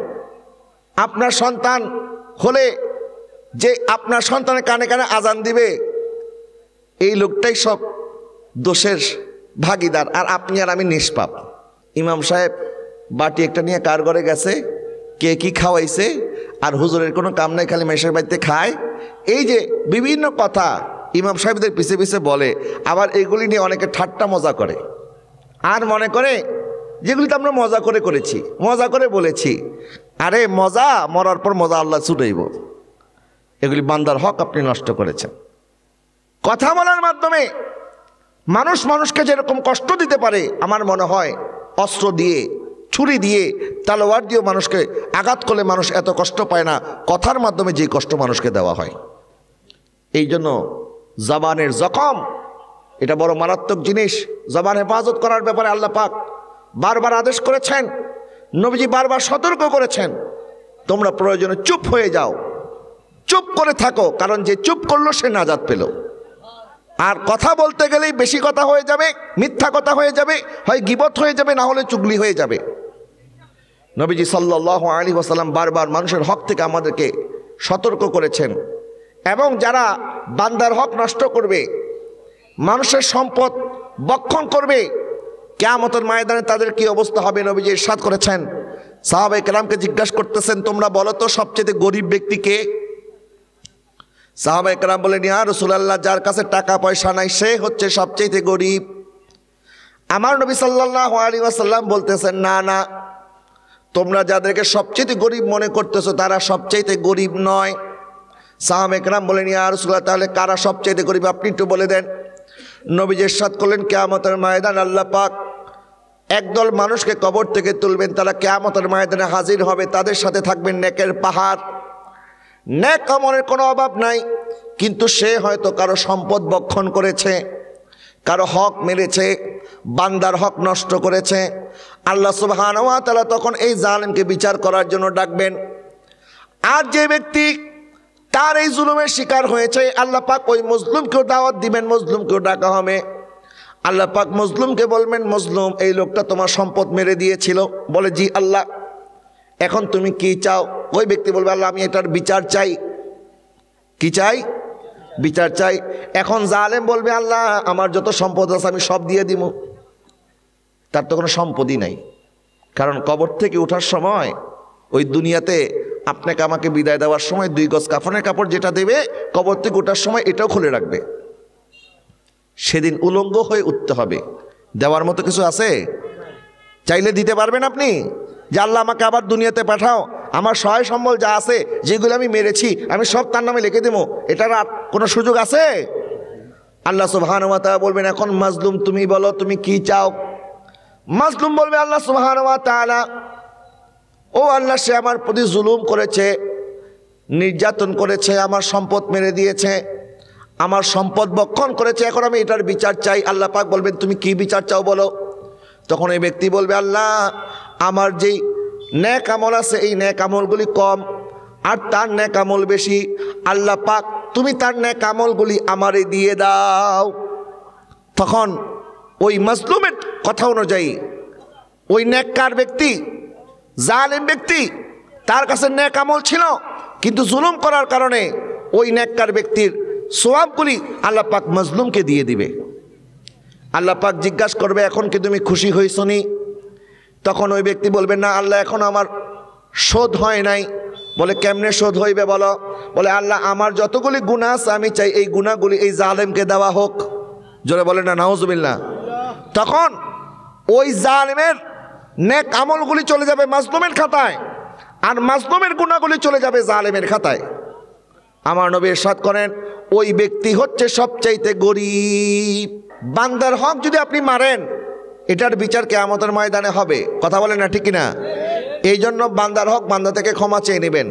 আপনার সন্তান হলে যে আপনার সন্তানের কানে কানে আজান দিবে, এই লোকটাই সব দোষের ভাগীদার, আর আপনি আর আমি নিষ্পাপ। ইমাম সাহেব বাটি একটা নিয়ে কার ঘরে গেছে, কে কি খাওয়াইছে, আর হুজুরের কোনো কাম নাই, খালি মেশের বাড়িতে খায়। এই যে বিভিন্ন কথা ইমাম সাহেবদের পিছে পিছে বলে, আবার এগুলি নিয়ে অনেকে ঠাট্টা মজা করে, আর মনে করে যেগুলি তো আমরা মজা করে করেছি, মজা করে বলেছি। আরে মজা মরার পর মজা আল্লাহ ছুটাইব। এগুলি বান্দার হক আপনি নষ্ট করেছেন। কথা বলার মাধ্যমে মানুষ মানুষকে যেরকম কষ্ট দিতে পারে, আমার মনে হয় অস্ত্র দিয়ে, ছুরি দিয়ে, তালোয়ার দিয়েও মানুষকে আঘাত করলে মানুষ এত কষ্ট পায় না, কথার মাধ্যমে যে কষ্ট মানুষকে দেওয়া হয়। এই জন্য জবানের জখম এটা বড় মারাত্মক জিনিস। জবান হেফাজত করার ব্যাপারে আল্লাহ পাক বারবার আদেশ করেছেন, নবীজি বারবার সতর্ক করেছেন, তোমরা প্রয়োজনে চুপ হয়ে যাও, চুপ করে থাকো, কারণ যে চুপ করলো সে নাজাত পেল। আর কথা বলতে গেলেই বেশি কথা হয়ে যাবে, মিথ্যা কথা হয়ে যাবে, হয় গীবত হয়ে যাবে, না হলে চুগলি হয়ে যাবে। নবীজি সাল্লাল্লাহু আলাইহি ওয়াসাল্লাম বারবার মানুষের হক থেকে আমাদেরকে সতর্ক করেছেন। এবং যারা বান্দার হক নষ্ট করবে, মানুষের সম্পদ বক্ষণ করবে, কিয়ামতের ময়দানে তাদের কি অবস্থা হবে, নবীজি ইরশাদ করেছেন। সাহাবায়ে কেরামকে জিজ্ঞাসা করতেছেন, তোমরা বলো তো সবচেয়ে গরিব ব্যক্তি কে? সাহাবায়ে কেরাম বলেন, ইয়া রাসূলুল্লাহ, যার কাছে টাকা পয়সা নাই সে হচ্ছে সবচেয়ে গরিব। আমার নবী সাল্লাল্লাহু আলাইহি ওয়াসাল্লাম বলতেছেন, না না, তোমরা যাদেরকে সবচেয়ে গরিব মনে করতেছো তারা সবচেয়ে গরিব নয়। সাহাবায়ে কেরাম বলেন, ইয়া রাসূলুল্লাহ, তাহলে কারা সবচেয়ে গরিব আপনি একটু বলে দেন। নবীজি ইরশাদ করলেন, কিয়ামতের ময়দান আল্লাহ পাক একদল মানুষকে কবর থেকে তুলবেন, তারা কিয়ামতের ময়দানে হাজির হবে, তাদের সাথে থাকবেন নেকের পাহাড়। নেক আমলের কোনো অভাব নাই, কিন্তু সে হয়তো কারো সম্পদ বক্ষণ করেছে, কারো হক মেরেছে, বান্দার হক নষ্ট করেছে। আল্লাহ সুবহানাহু ওয়া তাআলা তখন এই জালেমকে বিচার করার জন্য ডাকবেন। আর যে ব্যক্তি তার এই জুলুমের শিকার হয়েছে, আল্লাহ পাক ওই মজলুমকেও দাওয়াত দিবেন, মজলুমকেও ডাকা হবে। আল্লাহ পাক মজলুমকে বলবেন, মজলুম, এই লোকটা তোমার সম্পদ মেরে দিয়েছিল। বলে, জি আল্লাহ, এখন তুমি কি চাও? ওই ব্যক্তি বলবে, আল্লাহ, আমি এটার বিচার চাই। কি চাই? বিচার চাই। এখন জালেম বলবে, আল্লাহ, আমার যত সম্পদ আছে আমি সব দিয়ে দিব। তার তো কোনো সম্পদই নাই, কারণ কবর থেকে ওঠার সময় ওই দুনিয়াতে আপনাকে আমাকে বিদায় দেওয়ার সময় 2 গজ কাফনের কাপড় যেটা দেবে, কবর থেকে ওঠার সময় এটাও খুলে রাখবে। সেদিন উলঙ্গ হয়ে উঠতে হবে। দেওয়ার মতো কিছু আছে? চাইলে দিতে পারবেন আপনি যে আল্লাহ আমাকে আবার দুনিয়াতে পাঠাও, আমার সহায় সম্বল যা আছে, যেগুলো আমি মেরেছি আমি সব তার নামে লিখে দেবো, এটার আর কোনো সুযোগ আছে? আল্লাহ সুবহানাহু ওয়া তাআলা বলবেন, এখন মাজলুম তুমি বলো তুমি কি চাও? মাজলুম বলবে, আল্লাহ সুবহানাহু ওয়া তাআলা, ও আল্লাহ, সে আমার প্রতি জুলুম করেছে, নির্যাতন করেছে, আমার সম্পদ মেরে দিয়েছে, আমার সম্পদ বক্ষণ করেছে, এখন আমি এটার বিচার চাই। আল্লাহ পাক বলবেন, তুমি কি বিচার চাও বলো? তখন এই ব্যক্তি বলবে, আল্লাহ, আমার যেই নেক আমল আছে এই নেক আমলগুলি কম, আর তার নেক আমল বেশি। আল্লাহ পাক তুমি তার নেক আমলগুলি আমারে দিয়ে দাও। তখন ওই মাজলুমের কথা অনুযায়ী ওই নেককার ব্যক্তি, জালেম ব্যক্তি, তার কাছে নেক আমল ছিল, কিন্তু জুলুম করার কারণে ওই নেককার ব্যক্তির সওয়াবগুলি আল্লাহ পাক মাজলুমকে দিয়ে দিবে। আল্লাহ পাক জিজ্ঞাসা করবে, এখন কি তুমি খুশি হইছো নি? তখন ওই ব্যক্তি বলবে, না আল্লাহ, এখন আমার শোধ হয় নাই। বলে, কেমনে শোধ হইবে বলো? বলে, আল্লাহ, আমার যতগুলি গুনাহ আছে আমি চাই এই গুনাহগুলি এই জালেমকে দেওয়া হোক। জোরে বলে না নাউজুবিল্লাহ। তখন ওই জালেমের নেক আমলগুলি চলে যাবে মাজলুমের খাতায়, আর মাজলুমের গুনাহগুলি চলে যাবে জালেমের খাতায়। আমার নবী ইরশাদ করেন, ওই ব্যক্তি হচ্ছে সবচাইতে গরিব। বান্দার হক যদি আপনি মারেন, এটার বিচার কিয়ামতের ময়দানে হবে। কথা বলেন না, ঠিক কিনা? এই জন্য বান্দার হক বান্দা থেকে ক্ষমা চেয়ে নেবেন।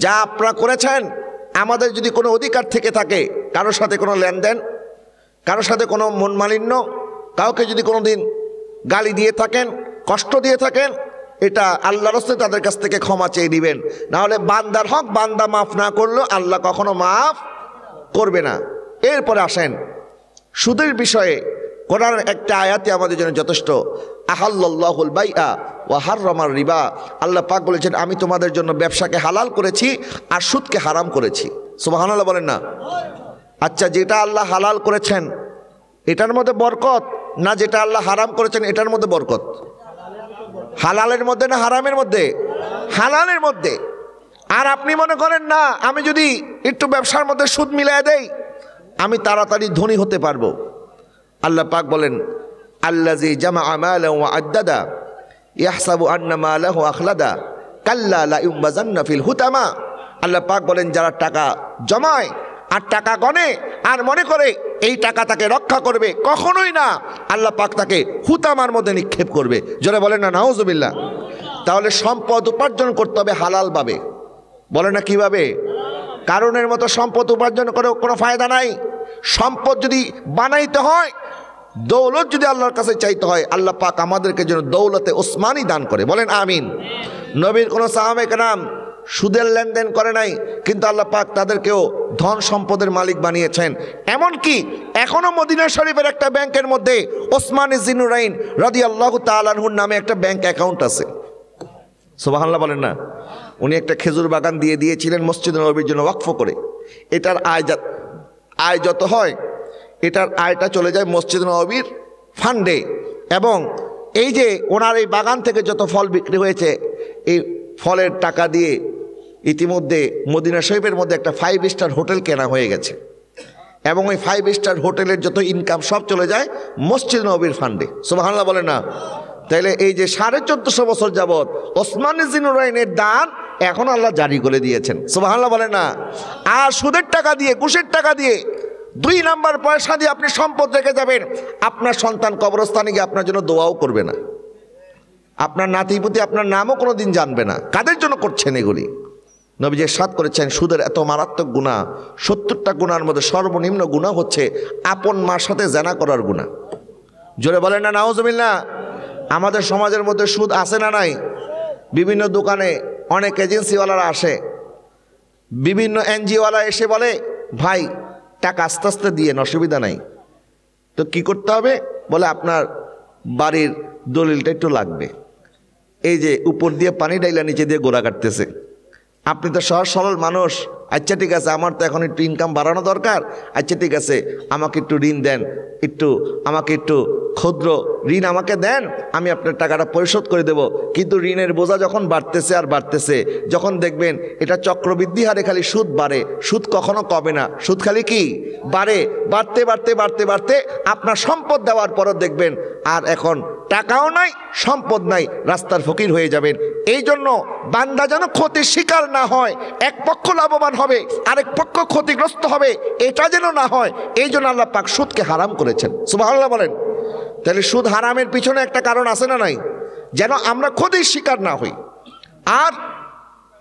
যা আপনারা করেছেন আমাদের যদি কোনো অধিকার থেকে থাকে, কারোর সাথে কোনো লেনদেন, কারোর সাথে কোনো মনমালিন্য, কাউকে যদি কোনো দিন গালি দিয়ে থাকেন, কষ্ট দিয়ে থাকেন, এটা আল্লাহর রাস্তায় তাদের কাছ থেকে ক্ষমা চেয়ে দিবেন। নাহলে বান্দার হক বান্দা মাফ না করলেও আল্লাহ কখনো মাফ করবে না। এরপরে আসেন সুদের বিষয়ে কোরআনের একটা আয়াতে আমাদের জন্য যথেষ্ট। আহাল্লাল্লাহুল বাইআ ওয়া হাররামার রিবা, আল্লাহ পাক বলেছেন আমি তোমাদের জন্য ব্যবসাকে হালাল করেছি আর সুদকে হারাম করেছি। সুবহানাল্লাহ বলেন না? আচ্ছা, যেটা আল্লাহ হালাল করেছেন এটার মধ্যে বরকত, না যেটা আল্লাহ হারাম করেছেন এটার মধ্যে বরকত? হালালের মধ্যে না হারামের মধ্যে? হালালের মধ্যে। আর আপনি মনে করেন না আমি যদি একটু ব্যবসার মধ্যে সুদ মিলাই দেই আমি তাড়াতাড়ি ধনী হতে পারবো। আল্লাহ পাক বলেন আল্লাযী জামাআ মালাহু ওয়া আদ্দাদা ইয়াহসাবু আন্না মালাহু আখলাদা কাল্লা লা ইউমবাযান্না ফিল হুতামা। আল্লাহ পাক বলেন যারা টাকা জমায় আর টাকা গণে আর মনে করে এই টাকা তাকে রক্ষা করবে, কখনোই না। আল্লাহ পাক তাকে হুতামার মধ্যে নিক্ষেপ করবে। জোরে বলেন না নাউজুবিল্লাহ। তাহলে সম্পদ উপার্জন করতে হবে হালালভাবে। বলে না কিভাবে? কারণের মতো সম্পদ উপার্জন করে কোনো ফায়দা নাই। সম্পদ যদি বানাইতে হয়, দৌলত যদি আল্লাহর কাছে চাইতে হয়, আল্লাহ পাক আমাদেরকে যেন দৌলতে ওসমানী দান করে। বলেন আমিন। নবীর কোনো সাহাবে কেরাম সুদের লেনদেন করে নাই, কিন্তু আল্লাহ পাক তাদেরকেও ধন সম্পদের মালিক বানিয়েছেন। এমনকি এখনো মদিনা শরীফের একটা ব্যাংকের মধ্যে ওসমান জিন্নুরাইন রাদিয়াল্লাহু তাআলা আনহুর নামে একটা ব্যাংক অ্যাকাউন্ট আছে। সুবহানাল্লাহ বলেন না? উনি একটা খেজুর বাগান দিয়ে দিয়েছিলেন মসজিদ নববীর জন্য ওয়াকফ করে। এটার আয় যত হয় এটার আয়টা চলে যায় মসজিদ নববীর ফান্ডে। এবং এই যে ওনার এই বাগান থেকে যত ফল বিক্রি হয়েছে এই ফলের টাকা দিয়ে ইতিমধ্যে মদিনা শরীফের মধ্যে একটা 5 স্টার হোটেল কেনা হয়ে গেছে। এবং ওই 5 স্টার হোটেলের যত ইনকাম সব চলে যায় মসজিদ নববীর ফান্ডে। সুবহানাল্লাহ বলেন না? তাইলে এই যে 1450 বছর যাবৎ ওসমান জিন্নুরাইনের দান এখন আল্লাহ জারি করে দিয়েছেন। সুবহানাল্লাহ বলেন না? আর সুদের টাকা দিয়ে, ঘুষের টাকা দিয়ে, 2 নাম্বার পয়সা দিয়ে আপনি সম্পদ রেখে যাবেন, আপনার সন্তান কবরস্থানে গিয়ে আপনার জন্য দোয়াও করবে না, আপনার নাতিপুতি আপনার নামও কোনো দিন জানবে না। কাদের জন্য করছেন এগুলি? নবীজি ইরশাদ করেছেন সুদের এত মারাত্মক গুনাহ, 70টা গুনার মধ্যে সর্বনিম্ন গুনাহ হচ্ছে আপন মার সাথে জেনা করার গুনাহ। জোরে বলেন না নাউজুবিল্লাহ। আমাদের সমাজের মধ্যে সুদ আছে না নাই? বিভিন্ন দোকানে অনেক এজেন্সিওয়ালারা আসে, বিভিন্ন এনজিওওয়ালা এসে বলে ভাই টাকা আস্তে আস্তে দিয়ে অসুবিধা নাই। তো কি করতে হবে? বলে আপনার বাড়ির দলিলটা একটু লাগবে। এই যে উপর দিয়ে পানি ডাইলা নিচে দিয়ে গোড়া কাটতেছে। আপনি তো সহজ সরল মানুষ, আচ্ছা ঠিক আছে আমার তো এখন একটু ইনকাম বাড়ানো দরকার, আচ্ছা ঠিক আছে আমাকে একটু ঋণ দেন, আমাকে একটু ক্ষুদ্র ঋণ আমাকে দেন, আমি আপনার টাকাটা পরিশোধ করে দেব। কিন্তু ঋণের বোঝা যখন বাড়তেছে আর বাড়তেছে, যখন দেখবেন এটা চক্রবৃদ্ধি হারে খালি সুদ বাড়ে, সুদ কখনো কমে না, সুদ খালি কি বাড়ে, বাড়তে বাড়তে বাড়তে বাড়তে আপনার সম্পদ দেওয়ার পরও দেখবেন আর এখন টাকাও নাই, সম্পদ নাই, রাস্তার ফকির হয়ে যাবেন। এই জন্য বান্দা যেন ক্ষতির শিকার না হয়, এক পক্ষ লাভবান হবে আরেক পক্ষ ক্ষতিগ্রস্ত হবে, এটা যেন না হয়, এই জন্য আল্লাহ পাক সুদকে হারাম করেছেন। সুবহানাল্লাহ বলেন। তাহলে সুদ হারামের পিছনে একটা কারণ আছে না নাই? যেন আমরা ক্ষতির শিকার না হই। আর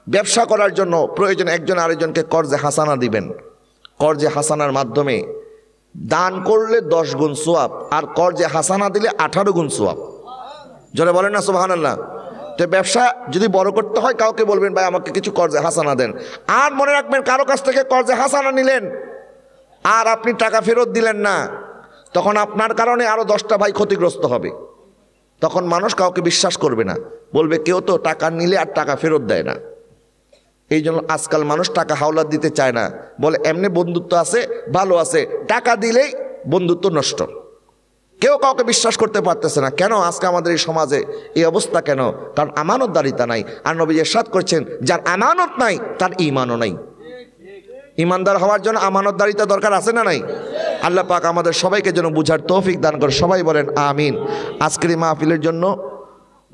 ব্যবসা করার জন্য প্রয়োজন একজন আরেকজনকে কর্জে হাসানা দিবেন। কর্জে হাসানার মাধ্যমে দান করলে 10 গুণ সওয়াব, আর কর্জে হাসানা দিলে 18 গুণ সওয়াব। জোরে বলেন না সুবহানাল্লাহ। তো ব্যবসা যদি বড় করতে হয় কাউকে বলবেন ভাই আমাকে কিছু কর্জে হাসানা দেন। আর মনে রাখবেন কারো কাছ থেকে কর্জে হাসানা নিলেন আর আপনি টাকা ফেরত দিলেন না, তখন আপনার কারণে আরো 10টা ভাই ক্ষতিগ্রস্ত হবে। তখন মানুষ কাউকে বিশ্বাস করবে না, বলবে কেউ তো টাকা নিলে আর টাকা ফেরত দেয় না। এই জন্য আজকাল মানুষ টাকা হাওলাত দিতে চায় না, বলে এমনি বন্ধুত্ব আছে, ভালো আছে, টাকা দিলেই বন্ধুত্ব নষ্ট। কেউ কাউকে বিশ্বাস করতে পারতেছে না। কেন আজকে আমাদের এই সমাজে এই অবস্থা কেন? কারণ আমানতদারিতা নাই। আর নবী ইরশাদ করছেন যার আমানত নাই তার ঈমানও নাই। ইমানদার হওয়ার জন্য আমানতদারিতা দরকার আছে না নাই? আল্লাহ পাক আমাদের সবাইকে যেন বুঝার তৌফিক দান করে। সবাই বলেন আমিন। আজকের এই মাহফিলের জন্য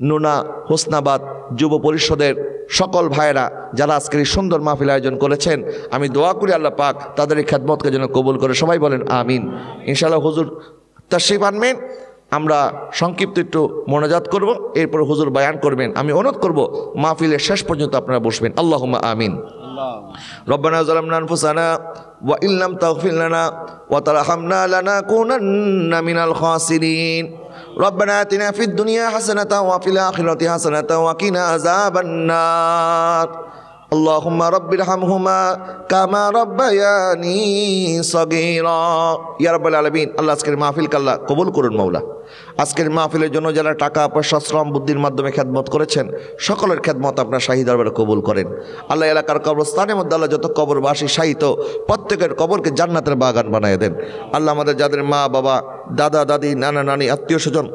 নুনা হোসনাবাদ যুব পরিষদের সকল ভাইয়েরা যারা আজকের এই সুন্দর মাহফিল আয়োজন করেছেন, আমি দোয়া করি আল্লাহ পাক তাদের এই খেদমতকে যেন কবুল করে। সবাই বলেন আমিন। ইনশাআল্লাহ হুজুর তাশরিফ আনবেন, আমরা সংক্ষিপ্ত একটু মোনাজাত করব, এরপর হুজুর বয়ান করবেন। আমি অনুরোধ করব মাহফিলের শেষ পর্যন্ত আপনারা বসবেন। আল্লাহুম্মা আমিন। রব্বানা যালামনা আনফুসানা ওয়া ইল্লাম তাগফির লানা ওয়া তারহামনা লানাকুনান্না মিনাল খাসিরিন রব্বানা আতিনা ফিদ দুনিয়া হাসানাতাও ওয়া ফিল আখিরাতি হাসানাতাও ওয়া কিনা আযাবান্নার আল্লাহুম্মা রাব্বিরহামহুমা কামা রাব্বায়ানি সগীরা। ইয়া রাব্বাল আলামিন, আল্লাহ আজকের মাহফিলকে আল্লাহ কবুল করুন মাওলা। আজকের মাহফিলের জন্য যারা টাকা পয়সা শ্রম বুদ্ধির মাধ্যমে খেদমত করেছেন, সকলের খেদমত আপনার শাহী দরবারে কবুল করেন। আল্লাহ এলাকার কবরস্থানের মধ্যে আল্লাহ যত কবরবাসী শাহিত প্রত্যেকের কবরকে জান্নাতের বাগান বানিয়ে দেন। আল্লাহ আমাদের যাদের মা বাবা দাদা দাদি নানা নানি আত্মীয় স্বজন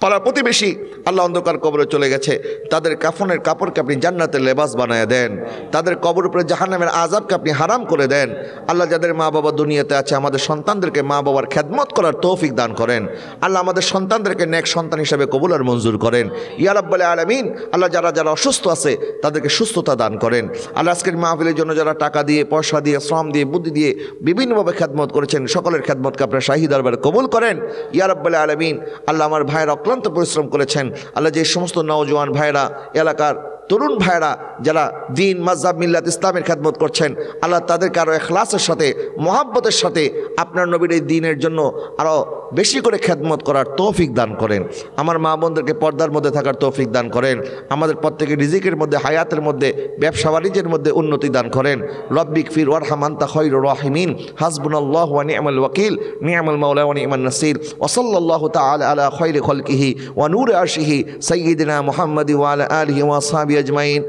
পাড়া প্রতিবেশী আল্লাহ অন্ধকার কবরে চলে গেছে, তাদের কাফনের কাপড়কে আপনি জান্নাতের লেবাস বানায় দেন, তাদের কবর উপরে জাহান্নামের আযাবকে আপনি হারাম করে দেন। আল্লাহ যাদের মা বাবা দুনিয়াতে আছে, আমাদের সন্তানদেরকে মা বাবার খেদমত করার তৌফিক দান করেন। আল্লাহ আমাদের সন্তানদেরকে নেক সন্তান হিসেবে কবুল আর মঞ্জুর করেন। ইয়া রাব্বাল আলামিন, আল্লাহ যারা যারা অসুস্থ আছে তাদেরকে সুস্থতা দান করেন। আল্লাহ আজকের মাহফিলের জন্য যারা টাকা দিয়ে পয়সা দিয়ে শ্রম দিয়ে বুদ্ধি দিয়ে বিভিন্নভাবে খেদমত করেছেন, সকলের খেদমতকে আপনার শাহী দরবারে কবুল করেন। ইয়া রাব্বাল আলামিন, আল্লাহ আমার ভাইয়েরা অক্লান্ত পরিশ্রম করেছেন, আল্লাহ যে সমস্ত নওজোয়ান ভাইরা এলাকার তরুণ ভাইরা যারা দিন মাযহাব মিল্লাত ইসলামের খেদমত করছেন, আল্লাহ তাদেরকে আরও ইখলাসের সাথে মহাব্বতের সাথে আপনার নবীর এই দিনের জন্য আরও বেশি করে খেদমত করার তৌফিক দান করেন। আমার মা বোনদেরকে পর্দার মধ্যে থাকার তৌফিক দান করেন। আমাদের প্রত্যেকের রিজিকের মধ্যে হায়াতের মধ্যে ব্যবসা বাণিজ্যের মধ্যে উন্নতি দান করেন। রব্বিক ফির ওয়ারহাম আনতা খায়রুর রাহিমিন হাসবুনাল্লাহু ওয়া নি'মাল ওয়াকিল নি'মাল মাওলা ওয়া নি'মান নাসির ওয়া সাল্লাল্লাহু তাআলা আলা খায়রি খালকিহি ওয়া নূরি আরশিহি সাইয়্যিদিনা মুহাম্মাদি ওয়া আলা আলিহি ওয়া আসহাবিহি আজমাইন।